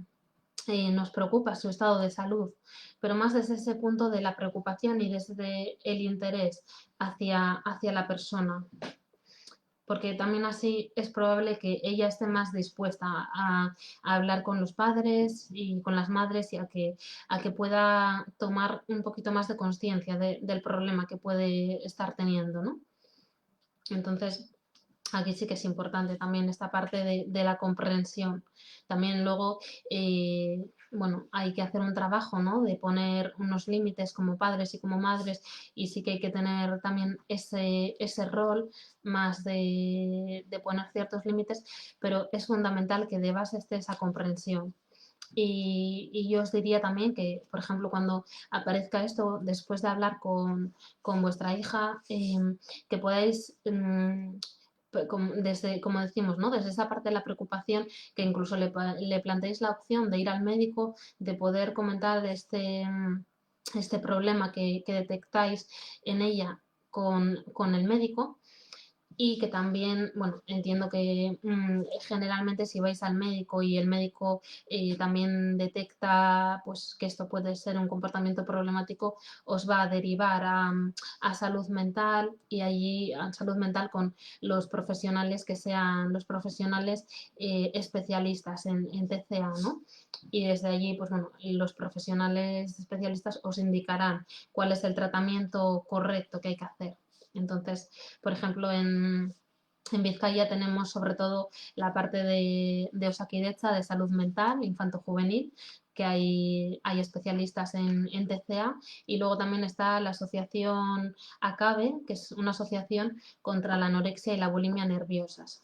nos preocupa su estado de salud, pero más desde ese punto de la preocupación y desde el interés hacia la persona, porque también así es probable que ella esté más dispuesta a hablar con los padres y con las madres, y a que pueda tomar un poquito más de conciencia del problema que puede estar teniendo, ¿no? Entonces, aquí sí que es importante también esta parte de la comprensión. También luego, bueno, hay que hacer un trabajo, ¿no?, de poner unos límites como padres y como madres, y sí que hay que tener también ese rol más de poner ciertos límites, pero es fundamental que de base esté esa comprensión. Y yo os diría también que, por ejemplo, cuando aparezca esto, después de hablar con vuestra hija, que podáis desde, como decimos, ¿no?, desde esa parte de la preocupación, que incluso le planteéis la opción de ir al médico, de poder comentar este problema que detectáis en ella con el médico, y que también, bueno, entiendo que generalmente si vais al médico y el médico también detecta pues, que esto puede ser un comportamiento problemático, os va a derivar a salud mental y allí a salud mental con los profesionales que sean los profesionales especialistas en TCA, ¿no? Y desde allí, pues bueno, los profesionales especialistas os indicarán cuál es el tratamiento correcto que hay que hacer. Entonces, por ejemplo, en Vizcaya tenemos sobre todo la parte de Osakidetza, de salud mental, infanto-juvenil, que hay especialistas en TCA, y luego también está la asociación ACABE, que es una asociación contra la anorexia y la bulimia nerviosas.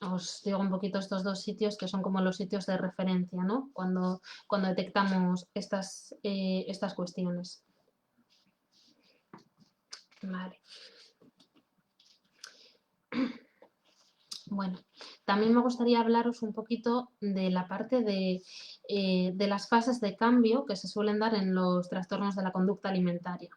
Os digo un poquito estos dos sitios que son como los sitios de referencia, ¿no? Cuando detectamos estas cuestiones. Vale. Bueno, también me gustaría hablaros un poquito de la parte de las fases de cambio que se suelen dar en los trastornos de la conducta alimentaria.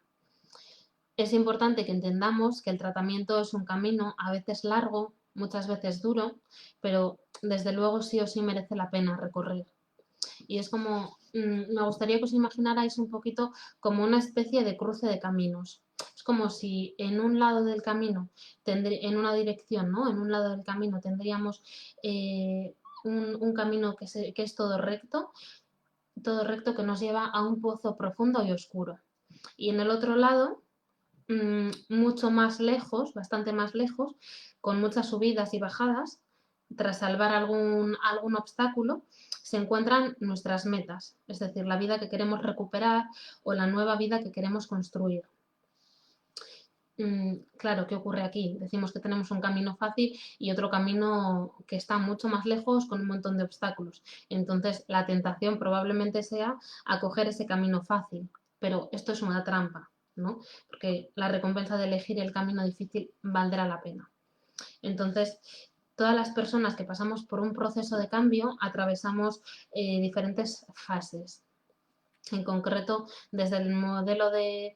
Es importante que entendamos que el tratamiento es un camino a veces largo, muchas veces duro, pero desde luego sí o sí merece la pena recorrer. Y es como, me gustaría que os imaginarais un poquito como una especie de cruce de caminos. Es como si en un lado del camino, en una dirección, ¿no? En un lado del camino tendríamos un camino que es todo recto que nos lleva a un pozo profundo y oscuro. Y en el otro lado, mucho más lejos, bastante más lejos, con muchas subidas y bajadas, tras salvar algún obstáculo, se encuentran nuestras metas, es decir, la vida que queremos recuperar o la nueva vida que queremos construir. Claro, ¿qué ocurre aquí? Decimos que tenemos un camino fácil y otro camino que está mucho más lejos con un montón de obstáculos. Entonces, la tentación probablemente sea acoger ese camino fácil, pero esto es una trampa, ¿no? Porque la recompensa de elegir el camino difícil valdrá la pena. Entonces, todas las personas que pasamos por un proceso de cambio atravesamos diferentes fases. En concreto, desde el modelo de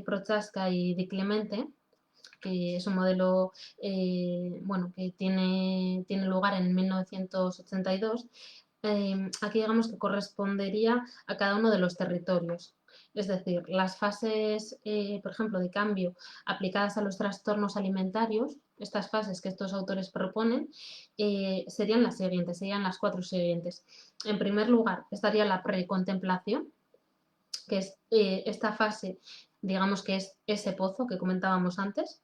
Prochaska y Di Clemente, que es un modelo bueno, que tiene lugar en 1982, aquí digamos que correspondería a cada uno de los territorios. Es decir, las fases, por ejemplo, de cambio aplicadas a los trastornos alimentarios, estas fases que estos autores proponen, serían las siguientes, serían las 4 siguientes. En primer lugar, estaría la precontemplación, que es esta fase, digamos que es ese pozo que comentábamos antes.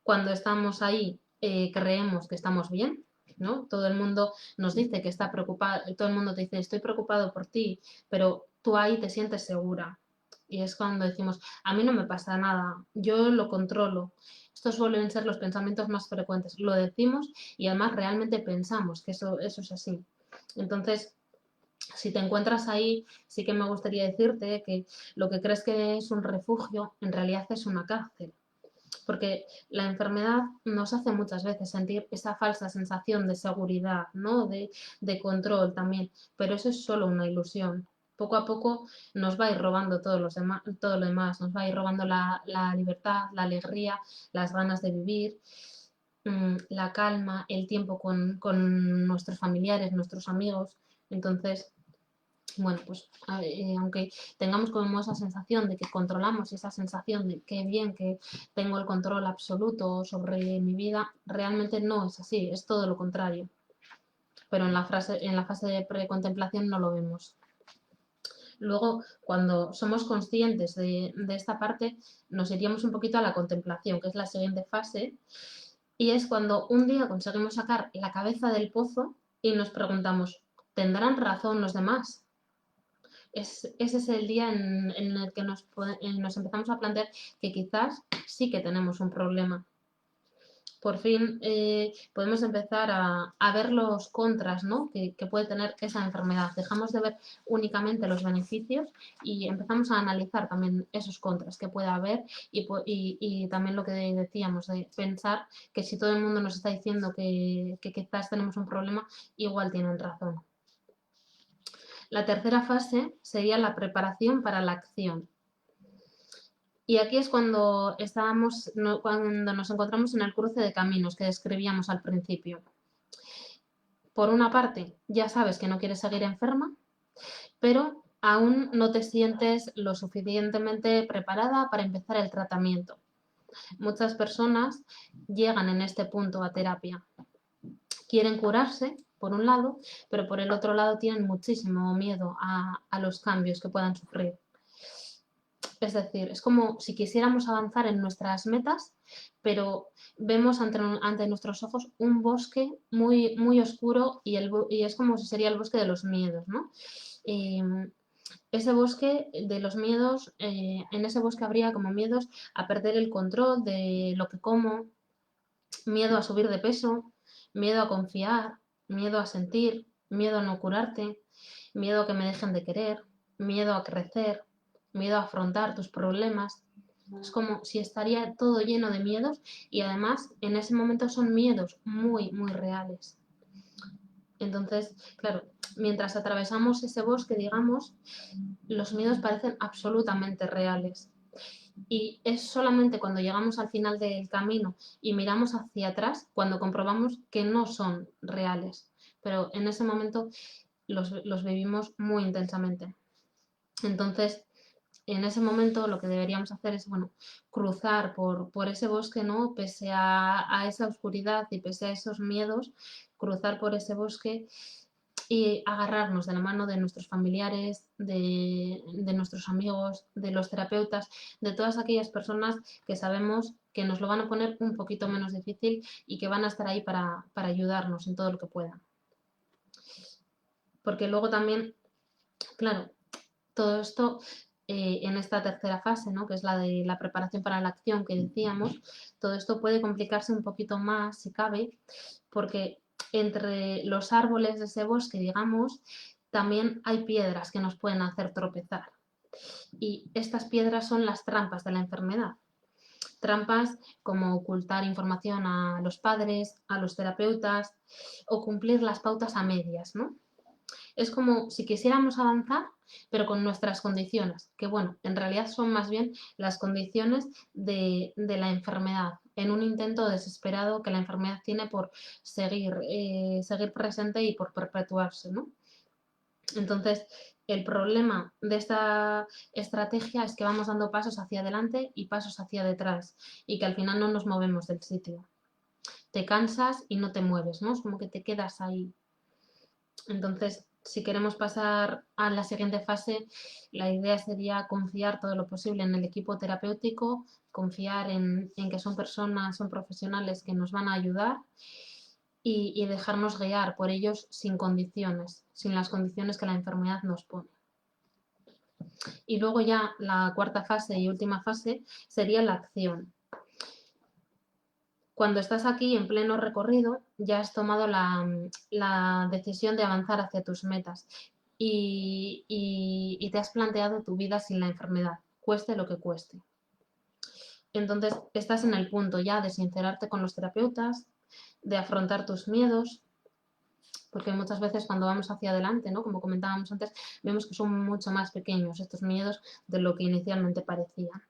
Cuando estamos ahí, creemos que estamos bien, ¿no? Todo el mundo nos dice que está preocupado, todo el mundo te dice, estoy preocupado por ti, pero tú ahí te sientes segura. Y es cuando decimos, a mí no me pasa nada, yo lo controlo. Estos suelen ser los pensamientos más frecuentes. Lo decimos y además realmente pensamos que eso es así. Entonces, si te encuentras ahí, sí que me gustaría decirte que lo que crees que es un refugio, en realidad es una cárcel. Porque la enfermedad nos hace muchas veces sentir esa falsa sensación de seguridad, ¿no? De control también, pero eso es solo una ilusión. Poco a poco nos va a ir robando todo lo demás, nos va a ir robando la libertad, la alegría, las ganas de vivir, la calma, el tiempo con nuestros familiares, nuestros amigos. Entonces, bueno, pues aunque tengamos como esa sensación de que controlamos y esa sensación de que bien que tengo el control absoluto sobre mi vida, realmente no es así, es todo lo contrario. Pero en la fase de precontemplación no lo vemos. Luego, cuando somos conscientes de esta parte, nos iríamos un poquito a la contemplación, que es la siguiente fase, y es cuando un día conseguimos sacar la cabeza del pozo y nos preguntamos, ¿tendrán razón los demás? Ese es el día en el que nos empezamos a plantear que quizás sí que tenemos un problema. Por fin podemos empezar a ver los contras, ¿no? que puede tener esa enfermedad. Dejamos de ver únicamente los beneficios y empezamos a analizar también esos contras que puede haber y también lo que decíamos de pensar que si todo el mundo nos está diciendo que quizás tenemos un problema, igual tienen razón. La tercera fase sería la preparación para la acción. Y aquí es cuando cuando nos encontramos en el cruce de caminos que describíamos al principio. Por una parte, ya sabes que no quieres seguir enferma, pero aún no te sientes lo suficientemente preparada para empezar el tratamiento. Muchas personas llegan en este punto a terapia. Quieren curarse, por un lado, pero por el otro lado tienen muchísimo miedo a los cambios que puedan sufrir. Es decir, es como si quisiéramos avanzar en nuestras metas, pero vemos ante nuestros ojos un bosque muy, muy oscuro y es como si sería el bosque de los miedos, ¿no? Ese bosque de los miedos, en ese bosque habría como miedos a perder el control de lo que como, miedo a subir de peso, miedo a confiar, miedo a sentir, miedo a no curarte, miedo a que me dejen de querer, miedo a crecer, miedo a afrontar tus problemas. Es como si estaría todo lleno de miedos y además en ese momento son miedos muy, muy reales. Entonces, claro, mientras atravesamos ese bosque, digamos, los miedos parecen absolutamente reales. Y es solamente cuando llegamos al final del camino y miramos hacia atrás cuando comprobamos que no son reales. Pero en ese momento los vivimos muy intensamente. Entonces, en ese momento lo que deberíamos hacer es, bueno, cruzar por ese bosque, ¿no? Pese a esa oscuridad y pese a esos miedos, cruzar por ese bosque y agarrarnos de la mano de nuestros familiares, de nuestros amigos, de los terapeutas, de todas aquellas personas que sabemos que nos lo van a poner un poquito menos difícil y que van a estar ahí para ayudarnos en todo lo que puedan. Porque luego también, claro, todo esto en esta tercera fase, ¿no? Que es la de la preparación para la acción que decíamos, todo esto puede complicarse un poquito más, si cabe, porque entre los árboles de ese bosque, digamos, también hay piedras que nos pueden hacer tropezar. Y estas piedras son las trampas de la enfermedad. Trampas como ocultar información a los padres, a los terapeutas o cumplir las pautas a medias, ¿no? Es como si quisiéramos avanzar, pero con nuestras condiciones, que bueno, en realidad son más bien las condiciones de la enfermedad, en un intento desesperado que la enfermedad tiene por seguir presente y por perpetuarse, ¿no? Entonces, el problema de esta estrategia es que vamos dando pasos hacia adelante y pasos hacia detrás y que al final no nos movemos del sitio. Te cansas y no te mueves, ¿no? Es como que te quedas ahí. Entonces, si queremos pasar a la siguiente fase, la idea sería confiar todo lo posible en el equipo terapéutico, confiar en que son personas, son profesionales que nos van a ayudar y dejarnos guiar por ellos sin condiciones, sin las condiciones que la enfermedad nos pone. Y luego ya la cuarta fase y última fase sería la acción. Cuando estás aquí en pleno recorrido, ya has tomado la decisión de avanzar hacia tus metas y te has planteado tu vida sin la enfermedad, cueste lo que cueste. Entonces, estás en el punto ya de sincerarte con los terapeutas, de afrontar tus miedos, porque muchas veces cuando vamos hacia adelante, ¿no? Como comentábamos antes, vemos que son mucho más pequeños estos miedos de lo que inicialmente parecían.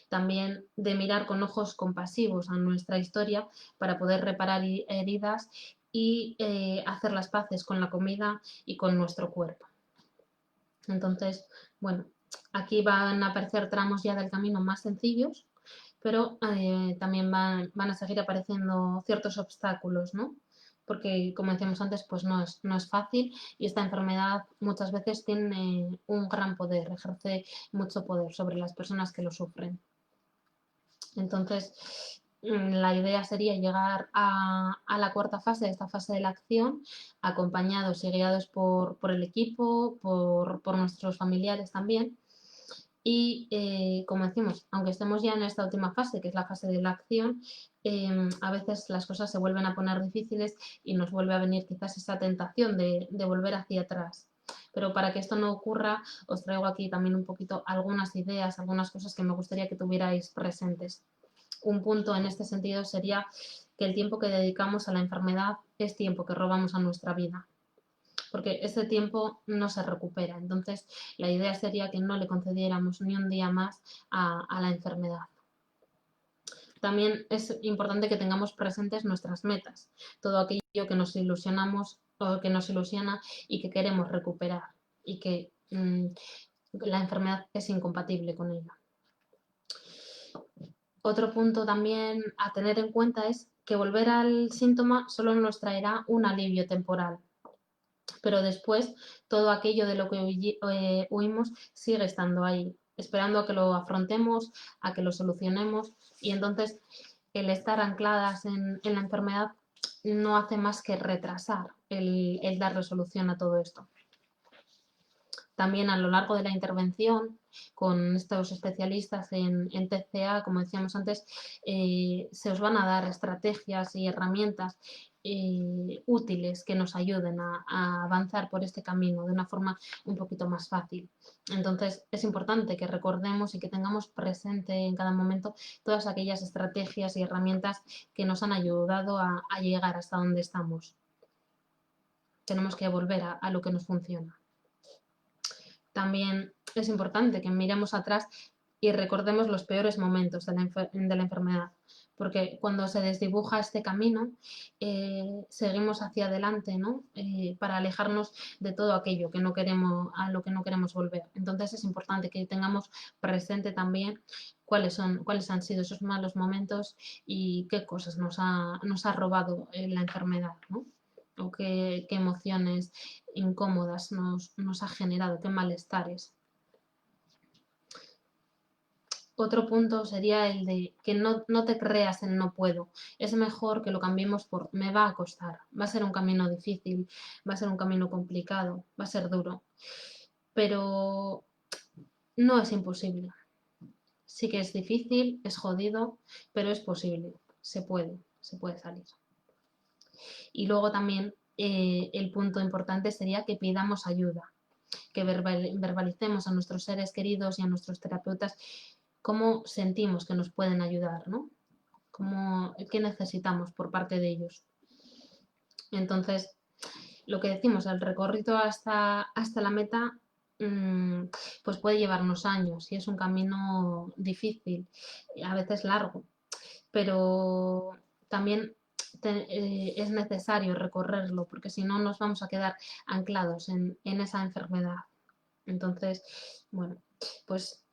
También de mirar con ojos compasivos a nuestra historia para poder reparar heridas y hacer las paces con la comida y con nuestro cuerpo. Entonces, bueno, aquí van a aparecer tramos ya del camino más sencillos, pero también van a seguir apareciendo ciertos obstáculos, ¿no? Porque, como decíamos antes, pues no es fácil y esta enfermedad muchas veces tiene un gran poder, ejerce mucho poder sobre las personas que lo sufren. Entonces, la idea sería llegar a la cuarta fase, esta fase de la acción, acompañados y guiados por el equipo, por nuestros familiares también. Y como decimos, aunque estemos ya en esta última fase, que es la fase de la acción, a veces las cosas se vuelven a poner difíciles y nos vuelve a venir quizás esa tentación de volver hacia atrás. Pero para que esto no ocurra, os traigo aquí también un poquito algunas ideas, algunas cosas que me gustaría que tuvierais presentes. Un punto en este sentido sería que el tiempo que dedicamos a la enfermedad es tiempo que robamos a nuestra vida. porque ese tiempo no se recupera. Entonces, la idea sería que no le concediéramos ni un día más a la enfermedad. También es importante que tengamos presentes nuestras metas, todo aquello que nos ilusionamos o que nos ilusiona y que queremos recuperar y que la enfermedad es incompatible con ello. Otro punto también a tener en cuenta es que volver al síntoma solo nos traerá un alivio temporal, pero después todo aquello de lo que huimos sigue estando ahí, esperando a que lo afrontemos, a que lo solucionemos, y entonces el estar ancladas en la enfermedad no hace más que retrasar el dar resolución a todo esto. También a lo largo de la intervención con estos especialistas en TCA, como decíamos antes, se os van a dar estrategias y herramientas útiles que nos ayuden a avanzar por este camino de una forma un poquito más fácil. Entonces es importante que recordemos y que tengamos presente en cada momento todas aquellas estrategias y herramientas que nos han ayudado a llegar hasta donde estamos. Tenemos que volver a lo que nos funciona. También es importante que miremos atrás y recordemos los peores momentos de la enfermedad, porque cuando se desdibuja este camino, seguimos hacia adelante, ¿no? Para alejarnos de todo aquello que no queremos, a lo que no queremos volver. Entonces es importante que tengamos presente también cuáles han sido esos malos momentos y qué cosas nos ha robado la enfermedad, ¿no? O qué emociones incómodas nos ha generado, qué malestares. Otro punto sería el de que no te creas en no puedo. Es mejor que lo cambiemos por me va a costar, va a ser un camino difícil, va a ser un camino complicado, va a ser duro, pero no es imposible. Sí que es difícil, es jodido, pero es posible, se puede salir. Y luego también el punto importante sería que pidamos ayuda, que verbalicemos a nuestros seres queridos y a nuestros terapeutas cómo sentimos que nos pueden ayudar, ¿no? ¿Qué necesitamos por parte de ellos? Entonces, lo que decimos, el recorrido hasta la meta pues puede llevarnos años y es un camino difícil, a veces largo, pero también es necesario recorrerlo porque si no nos vamos a quedar anclados en esa enfermedad. Entonces, bueno, pues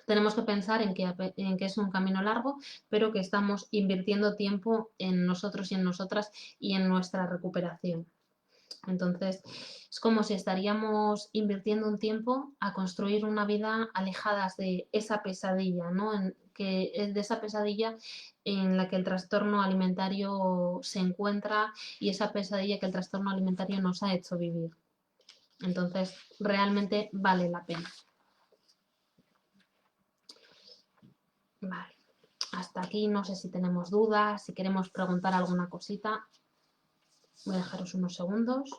tenemos que pensar en que es un camino largo, pero que estamos invirtiendo tiempo en nosotros y en nosotras y en nuestra recuperación. Entonces, es como si estaríamos invirtiendo un tiempo a construir una vida alejadas de esa pesadilla, ¿no? Que es de esa pesadilla en la que el trastorno alimentario se encuentra y esa pesadilla que el trastorno alimentario nos ha hecho vivir. Entonces, realmente vale la pena. Vale, hasta aquí no sé si tenemos dudas, si queremos preguntar alguna cosita. Voy a dejaros unos segundos.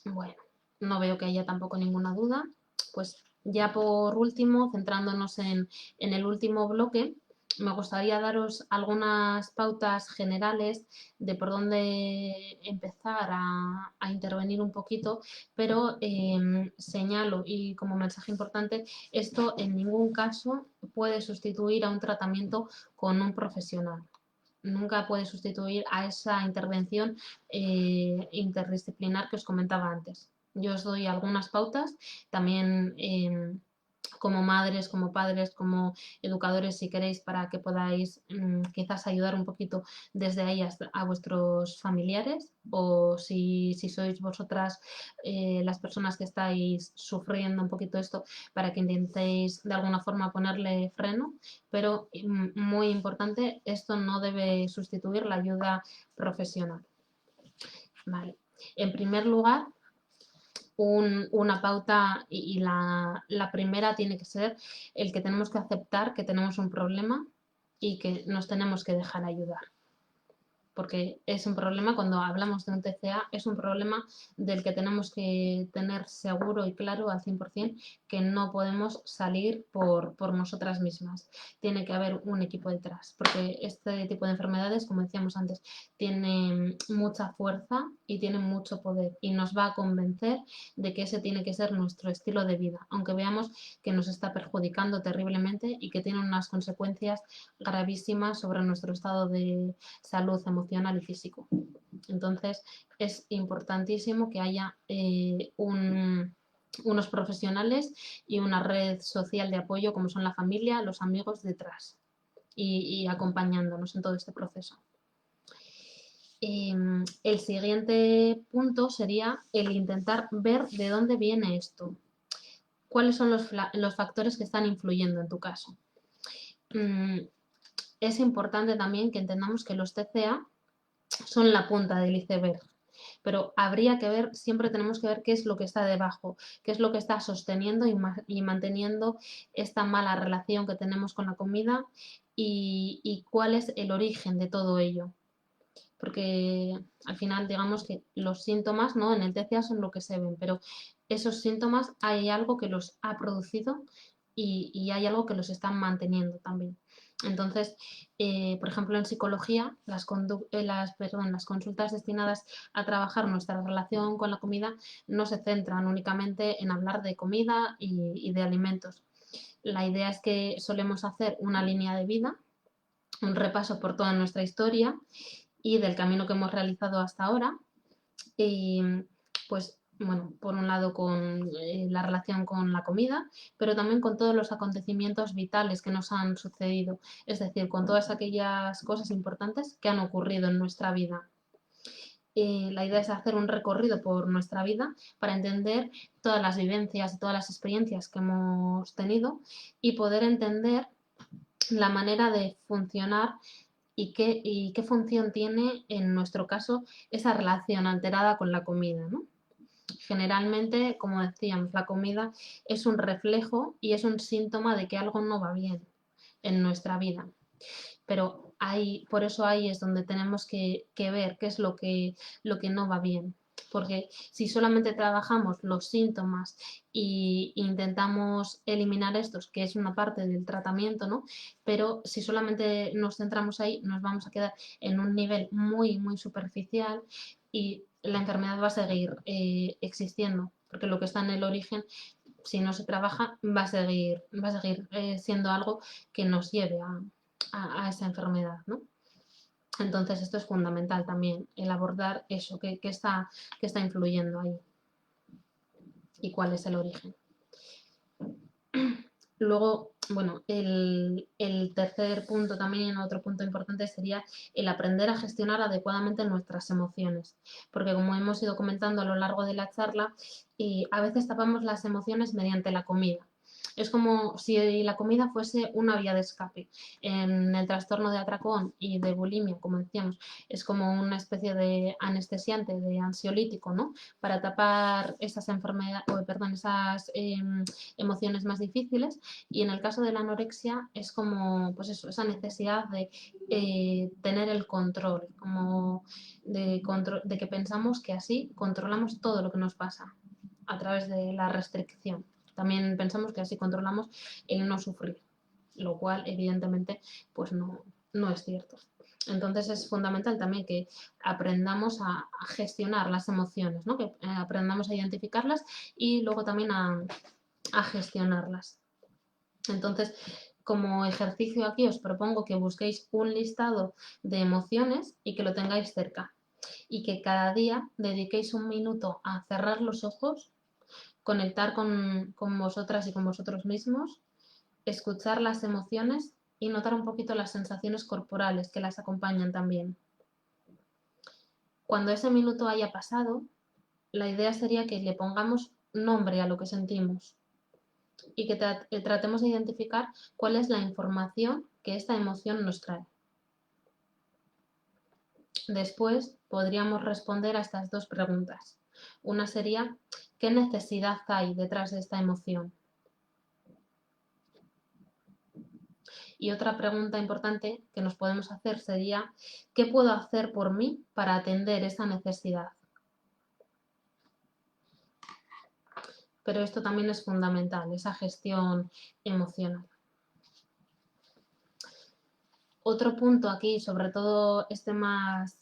Bueno, no veo que haya tampoco ninguna duda. Pues ya por último, centrándonos en el último bloque, me gustaría daros algunas pautas generales de por dónde empezar a intervenir un poquito, pero señalo y como mensaje importante, esto en ningún caso puede sustituir a un tratamiento con un profesional. Nunca puede sustituir a esa intervención interdisciplinar que os comentaba antes. Yo os doy algunas pautas, también como madres, como padres, como educadores, si queréis, para que podáis quizás ayudar un poquito desde ahí a vuestros familiares, o si sois vosotras las personas que estáis sufriendo un poquito esto, para que intentéis de alguna forma ponerle freno, pero muy importante, esto no debe sustituir la ayuda profesional. Vale. En primer lugar, una pauta y la primera tiene que ser el que tenemos que aceptar que tenemos un problema y que nos tenemos que dejar ayudar. porque es un problema, cuando hablamos de un TCA, es un problema del que tenemos que tener seguro y claro al 100% que no podemos salir por nosotras mismas. Tiene que haber un equipo detrás, porque este tipo de enfermedades, como decíamos antes, tienen mucha fuerza y tienen mucho poder y nos va a convencer de que ese tiene que ser nuestro estilo de vida, aunque veamos que nos está perjudicando terriblemente y que tiene unas consecuencias gravísimas sobre nuestro estado de salud emocional y físico. Entonces, es importantísimo que haya unos profesionales y una red social de apoyo como son la familia, los amigos detrás y acompañándonos en todo este proceso. El siguiente punto sería el intentar ver de dónde viene esto. ¿Cuáles son los factores que están influyendo en tu caso? Es importante también que entendamos que los TCA son la punta del iceberg, pero habría que ver, siempre tenemos que ver qué es lo que está debajo, qué es lo que está sosteniendo y manteniendo esta mala relación que tenemos con la comida y cuál es el origen de todo ello. Porque al final, digamos que los síntomas, ¿no?, en el TCA son lo que se ven, pero esos síntomas hay algo que los ha producido y hay algo que los están manteniendo también. Entonces, por ejemplo, en psicología, las consultas destinadas a trabajar nuestra relación con la comida no se centran únicamente en hablar de comida y de alimentos. La idea es que solemos hacer una línea de vida, un repaso por toda nuestra historia y del camino que hemos realizado hasta ahora. Y pues bueno, por un lado con la relación con la comida, pero también con todos los acontecimientos vitales que nos han sucedido, es decir, con todas aquellas cosas importantes que han ocurrido en nuestra vida. La idea es hacer un recorrido por nuestra vida para entender todas las vivencias y todas las experiencias que hemos tenido y poder entender la manera de funcionar y qué función tiene, en nuestro caso, esa relación alterada con la comida, ¿no? Generalmente, como decíamos, la comida es un reflejo y es un síntoma de que algo no va bien en nuestra vida. Pero por eso ahí es donde tenemos que ver qué es lo que no va bien. Porque si solamente trabajamos los síntomas e intentamos eliminar estos, que es una parte del tratamiento, ¿no? Pero si solamente nos centramos ahí, nos vamos a quedar en un nivel muy, muy superficial y la enfermedad va a seguir existiendo, porque lo que está en el origen, si no se trabaja, va a seguir siendo algo que nos lleve a esa enfermedad, ¿no? Entonces esto es fundamental también, el abordar eso, qué está influyendo ahí y cuál es el origen. Luego, bueno, el tercer punto también, otro punto importante sería el aprender a gestionar adecuadamente nuestras emociones, porque como hemos ido comentando a lo largo de la charla, a veces tapamos las emociones mediante la comida. Es como si la comida fuese una vía de escape. En el trastorno de atracón y de bulimia, como decíamos, es como una especie de anestesiante, de ansiolítico, ¿no? Para tapar esas emociones más difíciles. Y en el caso de la anorexia es como, pues eso, esa necesidad de tener el control, como de que pensamos que así controlamos todo lo que nos pasa a través de la restricción. También pensamos que así controlamos el no sufrir, lo cual evidentemente pues no es cierto. Entonces es fundamental también que aprendamos a gestionar las emociones, ¿no? Que aprendamos a identificarlas y luego también a gestionarlas. Entonces, como ejercicio aquí os propongo que busquéis un listado de emociones y que lo tengáis cerca y que cada día dediquéis un minuto a cerrar los ojos, conectar con vosotras y con vosotros mismos, escuchar las emociones y notar un poquito las sensaciones corporales que las acompañan también. Cuando ese minuto haya pasado, la idea sería que le pongamos nombre a lo que sentimos y que tratemos de identificar cuál es la información que esta emoción nos trae. Después podríamos responder a estas dos preguntas. Una sería, ¿qué necesidad hay detrás de esta emoción? Y otra pregunta importante que nos podemos hacer sería, ¿qué puedo hacer por mí para atender esa necesidad? Pero esto también es fundamental, esa gestión emocional. Otro punto aquí, sobre todo este más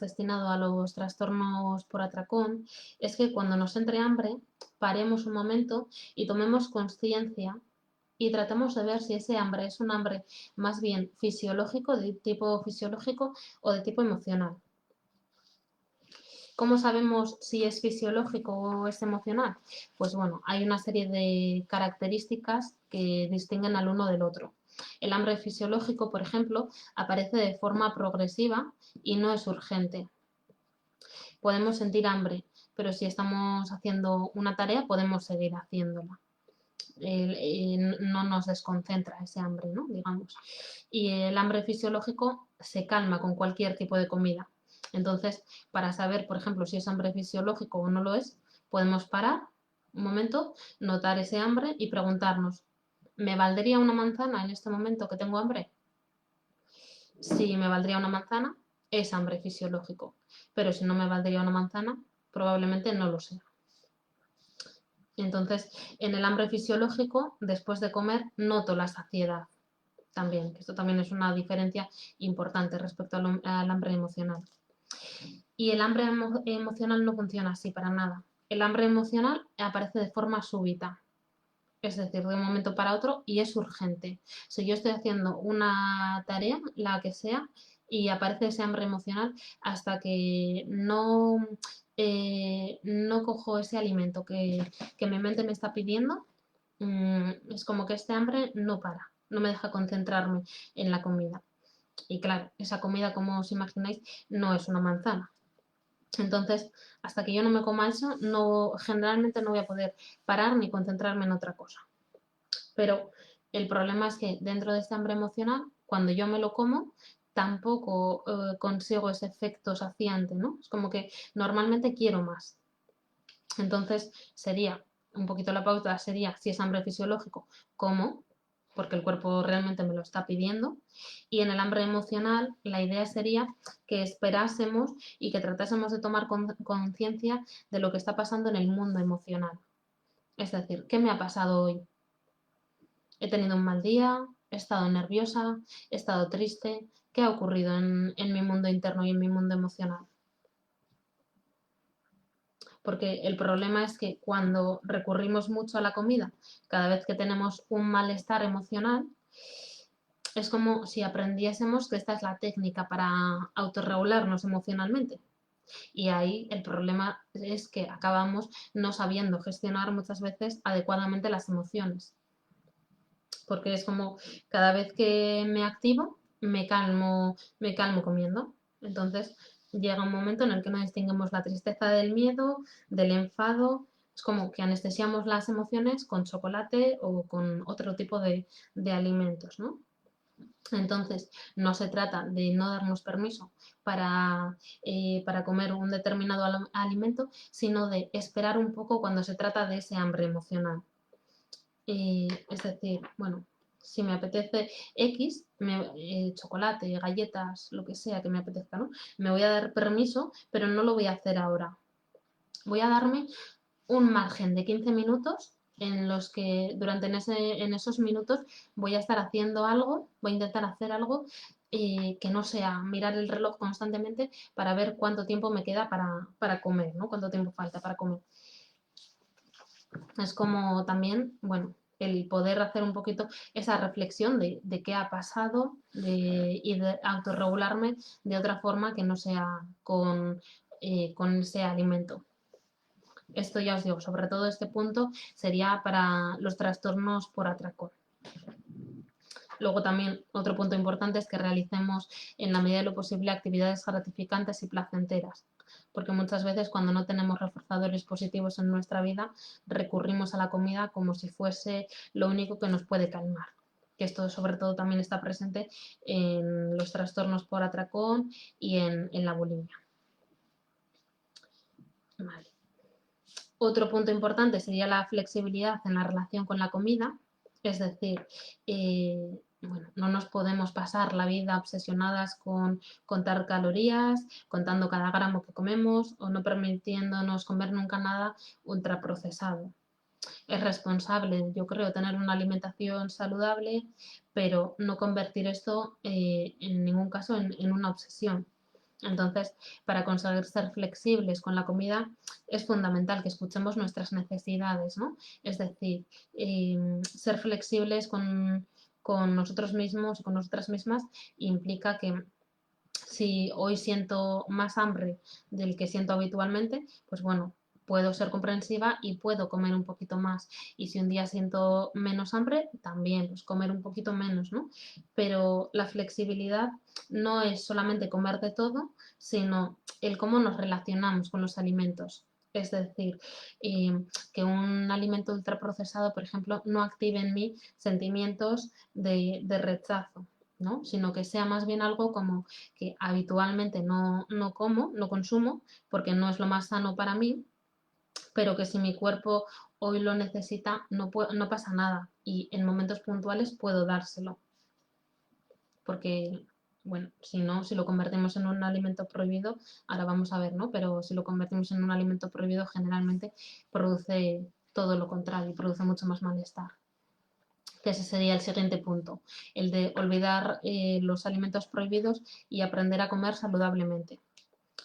destinado a los trastornos por atracón, es que cuando nos entre hambre, paremos un momento y tomemos conciencia y tratemos de ver si ese hambre es un hambre más bien fisiológico, de tipo fisiológico o de tipo emocional. ¿Cómo sabemos si es fisiológico o es emocional? Pues bueno, hay una serie de características que distinguen al uno del otro. El hambre fisiológico, por ejemplo, aparece de forma progresiva y no es urgente. Podemos sentir hambre, pero si estamos haciendo una tarea podemos seguir haciéndola. No nos desconcentra ese hambre, ¿no? Digamos. Y el hambre fisiológico se calma con cualquier tipo de comida. Entonces, para saber, por ejemplo, si es hambre fisiológico o no lo es, podemos parar un momento, notar ese hambre y preguntarnos, ¿me valdría una manzana en este momento que tengo hambre? Si me valdría una manzana, es hambre fisiológico. Pero si no me valdría una manzana, probablemente no lo sea. Entonces, en el hambre fisiológico, después de comer, noto la saciedad también, que esto también es una diferencia importante respecto al hambre emocional. Y el hambre emocional no funciona así para nada. El hambre emocional aparece de forma súbita, es decir, de un momento para otro y es urgente. Si yo estoy haciendo una tarea, la que sea, y aparece ese hambre emocional hasta que no cojo ese alimento que mi mente me está pidiendo, es como que este hambre no para, no me deja concentrarme en la comida. Y claro, esa comida, como os imagináis, no es una manzana. Entonces, hasta que yo no me coma eso, generalmente no voy a poder parar ni concentrarme en otra cosa. Pero el problema es que dentro de este hambre emocional, cuando yo me lo como, tampoco consigo ese efecto saciante, ¿no? Es como que normalmente quiero más. Entonces, sería, un poquito la pauta sería, si es hambre fisiológico, ¿cómo? Porque el cuerpo realmente me lo está pidiendo. Y en el hambre emocional, la idea sería que esperásemos y que tratásemos de tomar conciencia de lo que está pasando en el mundo emocional. Es decir, ¿qué me ha pasado hoy? He tenido un mal día, he estado nerviosa, he estado triste. ¿Qué ha ocurrido en mi mundo interno y en mi mundo emocional? Porque el problema es que cuando recurrimos mucho a la comida, cada vez que tenemos un malestar emocional, es como si aprendiésemos que esta es la técnica para autorregularnos emocionalmente. Y ahí el problema es que acabamos no sabiendo gestionar muchas veces adecuadamente las emociones. Porque es como cada vez que me activo, me calmo comiendo. Entonces llega un momento en el que no distinguimos la tristeza del miedo, del enfado. Es como que anestesiamos las emociones con chocolate o con otro tipo de alimentos, ¿no? Entonces, no se trata de no darnos permiso para comer un determinado alimento, sino de esperar un poco cuando se trata de ese hambre emocional. Es decir, bueno, si me apetece X, chocolate, galletas, lo que sea que me apetezca, ¿no? Me voy a dar permiso, pero no lo voy a hacer ahora. Voy a darme un margen de 15 minutos en los que en esos minutos voy a estar haciendo algo, voy a intentar hacer algo que no sea mirar el reloj constantemente para ver cuánto tiempo me queda para comer, ¿no? Cuánto tiempo falta para comer. Es como también, bueno, el poder hacer un poquito esa reflexión de qué ha pasado y de autorregularme de otra forma que no sea con ese alimento. Esto ya os digo, sobre todo este punto sería para los trastornos por atracón. Luego también otro punto importante es que realicemos en la medida de lo posible actividades gratificantes y placenteras, porque muchas veces cuando no tenemos reforzadores positivos en nuestra vida recurrimos a la comida como si fuese lo único que nos puede calmar. Que esto sobre todo también está presente en los trastornos por atracón y en la bulimia. Vale. Otro punto importante sería la flexibilidad en la relación con la comida, es decir, bueno, no nos podemos pasar la vida obsesionadas con contar calorías, contando cada gramo que comemos o no permitiéndonos comer nunca nada ultraprocesado. Es responsable, yo creo, tener una alimentación saludable, pero no convertir esto en ningún caso en una obsesión. Entonces, para conseguir ser flexibles con la comida, es fundamental que escuchemos nuestras necesidades, ¿no? Es decir, ser flexibles con nosotros mismos y con nosotras mismas implica que si hoy siento más hambre del que siento habitualmente, pues bueno, puedo ser comprensiva y puedo comer un poquito más. Y si un día siento menos hambre, también, pues comer un poquito menos, ¿no? Pero la flexibilidad no es solamente comer de todo, sino el cómo nos relacionamos con los alimentos. Es decir, que un alimento ultraprocesado, por ejemplo, no active en mí sentimientos de rechazo, ¿no? Sino que sea más bien algo como que habitualmente no como, no consumo, porque no es lo más sano para mí, pero que si mi cuerpo hoy lo necesita, no pasa nada y en momentos puntuales puedo dárselo. Porque, bueno, si no, si lo convertimos en un alimento prohibido, ahora vamos a ver, ¿no? Pero si lo convertimos en un alimento prohibido, generalmente produce todo lo contrario, produce mucho más malestar. Que ese sería el siguiente punto, el de olvidar los alimentos prohibidos y aprender a comer saludablemente.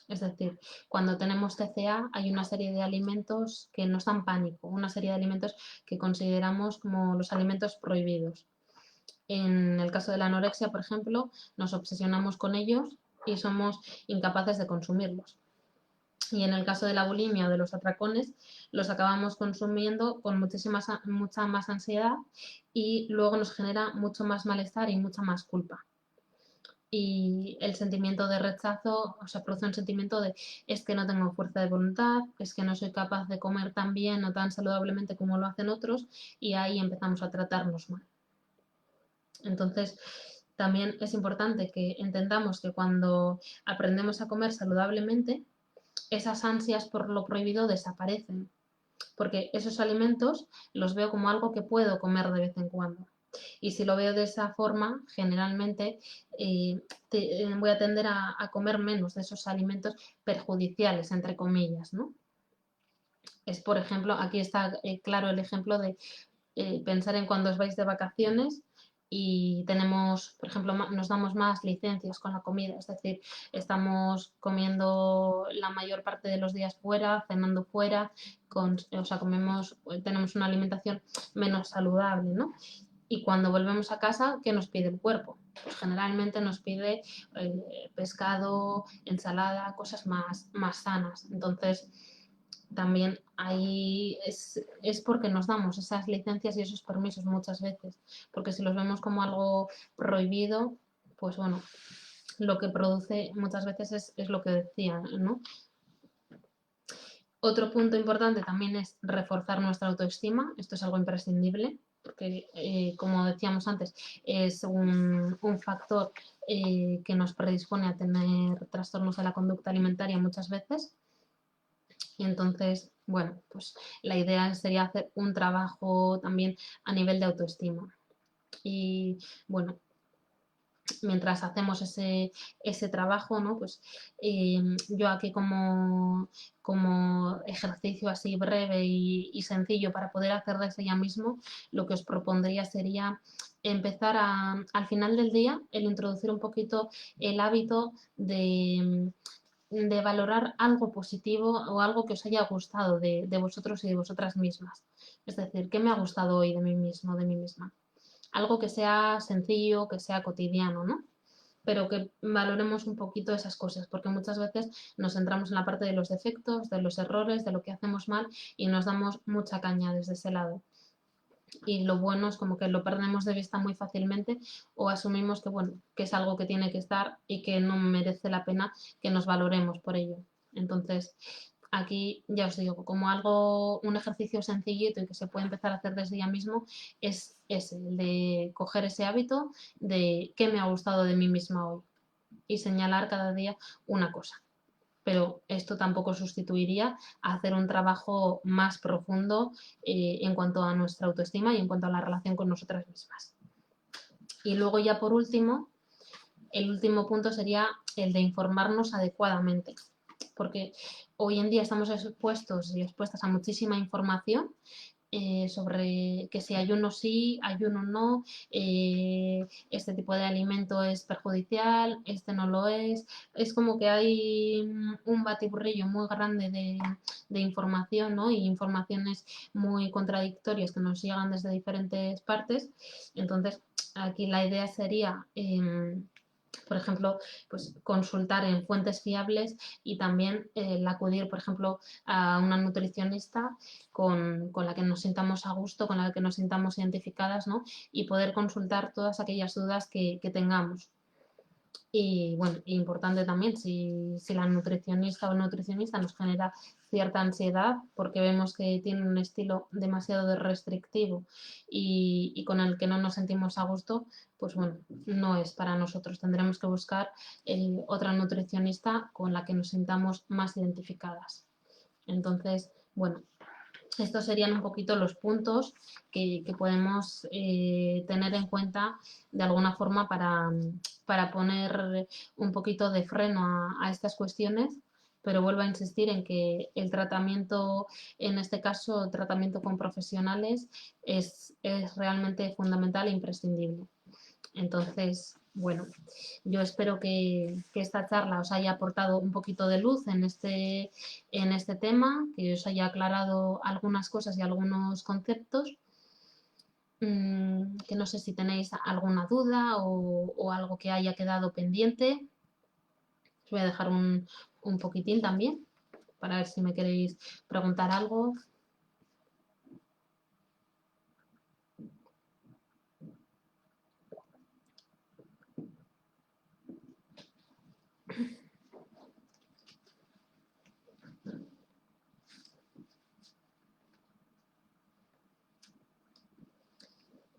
Es decir, cuando tenemos TCA hay una serie de alimentos que nos dan pánico, una serie de alimentos que consideramos como los alimentos prohibidos. En el caso de la anorexia, por ejemplo, nos obsesionamos con ellos y somos incapaces de consumirlos. Y en el caso de la bulimia o de los atracones, los acabamos consumiendo con mucha más ansiedad y luego nos genera mucho más malestar y mucha más culpa. Y el sentimiento de rechazo, o sea, produce un sentimiento de es que no tengo fuerza de voluntad, es que no soy capaz de comer tan bien o tan saludablemente como lo hacen otros y ahí empezamos a tratarnos mal. Entonces, también es importante que entendamos que cuando aprendemos a comer saludablemente, esas ansias por lo prohibido desaparecen, porque esos alimentos los veo como algo que puedo comer de vez en cuando. Y si lo veo de esa forma, generalmente voy a tender a comer menos de esos alimentos perjudiciales, entre comillas, ¿no? Es, por ejemplo, aquí está claro el ejemplo de pensar en cuando os vais de vacaciones y tenemos, por ejemplo, nos damos más licencias con la comida, es decir, estamos comiendo la mayor parte de los días fuera, cenando fuera, o sea, tenemos una alimentación menos saludable, ¿no? Y cuando volvemos a casa, ¿qué nos pide el cuerpo? Pues generalmente nos pide pescado, ensalada, cosas más sanas. Entonces, también ahí es porque nos damos esas licencias y esos permisos muchas veces, porque si los vemos como algo prohibido, pues bueno, lo que produce muchas veces es lo que decía, ¿no? Otro punto importante también es reforzar nuestra autoestima, esto es algo imprescindible, porque como decíamos antes, es un factor que nos predispone a tener trastornos de la conducta alimentaria muchas veces. Y entonces, bueno, pues la idea sería hacer un trabajo también a nivel de autoestima. Y bueno, mientras hacemos ese trabajo, ¿no? Pues yo aquí como ejercicio así breve y sencillo para poder hacer desde ya mismo, lo que os propondría sería empezar al final del día, el introducir un poquito el hábito de valorar algo positivo o algo que os haya gustado de vosotros y de vosotras mismas. Es decir, ¿qué me ha gustado hoy de mí mismo, de mí misma? Algo que sea sencillo, que sea cotidiano, ¿no? Pero que valoremos un poquito esas cosas, porque muchas veces nos centramos en la parte de los defectos, de los errores, de lo que hacemos mal y nos damos mucha caña desde ese lado. Y lo bueno es como que lo perdemos de vista muy fácilmente o asumimos que, bueno, que es algo que tiene que estar y que no merece la pena que nos valoremos por ello. Entonces, aquí ya os digo, como un ejercicio sencillito y que se puede empezar a hacer desde ya mismo, es ese, el de coger ese hábito de qué me ha gustado de mí misma hoy y señalar cada día una cosa. Pero esto tampoco sustituiría a hacer un trabajo más profundo en cuanto a nuestra autoestima y en cuanto a la relación con nosotras mismas. Y luego ya por último, el último punto sería el de informarnos adecuadamente, porque hoy en día estamos expuestos y expuestas a muchísima información sobre que si ayuno sí, ayuno no, este tipo de alimento es perjudicial, este no lo es. Es como que hay un batiburrillo muy grande de información, ¿no? Y informaciones muy contradictorias que nos llegan desde diferentes partes. Entonces, aquí la idea sería por ejemplo, pues consultar en fuentes fiables y también el acudir, por ejemplo, a una nutricionista con la que nos sintamos a gusto, con la que nos sintamos identificadas, ¿no? Y poder consultar todas aquellas dudas que tengamos. Y bueno, importante también, si la nutricionista o el nutricionista nos genera cierta ansiedad porque vemos que tiene un estilo demasiado restrictivo y con el que no nos sentimos a gusto, pues bueno, no es para nosotros. Tendremos que buscar otra nutricionista con la que nos sintamos más identificadas. Entonces, bueno, estos serían un poquito los puntos que podemos tener en cuenta de alguna forma para poner un poquito de freno a estas cuestiones, pero vuelvo a insistir en que el tratamiento, en este caso, el tratamiento con profesionales es realmente fundamental e imprescindible. Entonces, bueno, yo espero que esta charla os haya aportado un poquito de luz en este tema, que os haya aclarado algunas cosas y algunos conceptos. Que no sé si tenéis alguna duda o algo que haya quedado pendiente. Os voy a dejar un poquitín también para ver si me queréis preguntar algo.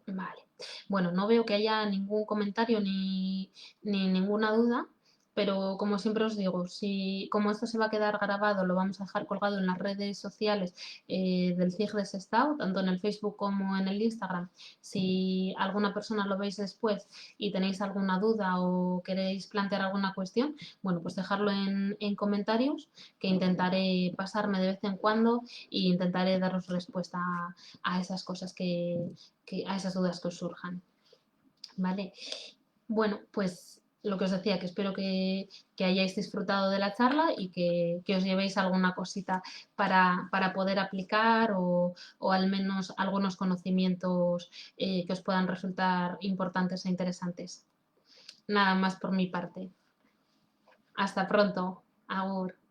Vale. Bueno, no veo que haya ningún comentario ni ninguna duda, pero como siempre os digo, si como esto se va a quedar grabado, lo vamos a dejar colgado en las redes sociales del CIG de Sestao, tanto en el Facebook como en el Instagram. Si alguna persona lo veis después y tenéis alguna duda o queréis plantear alguna cuestión, bueno, pues dejarlo en comentarios, que intentaré pasarme de vez en cuando e intentaré daros respuesta a esas cosas a esas dudas que os surjan. ¿Vale? Bueno, pues lo que os decía, que espero que hayáis disfrutado de la charla y que os llevéis alguna cosita para poder aplicar o al menos algunos conocimientos que os puedan resultar importantes e interesantes. Nada más por mi parte. Hasta pronto. Agur.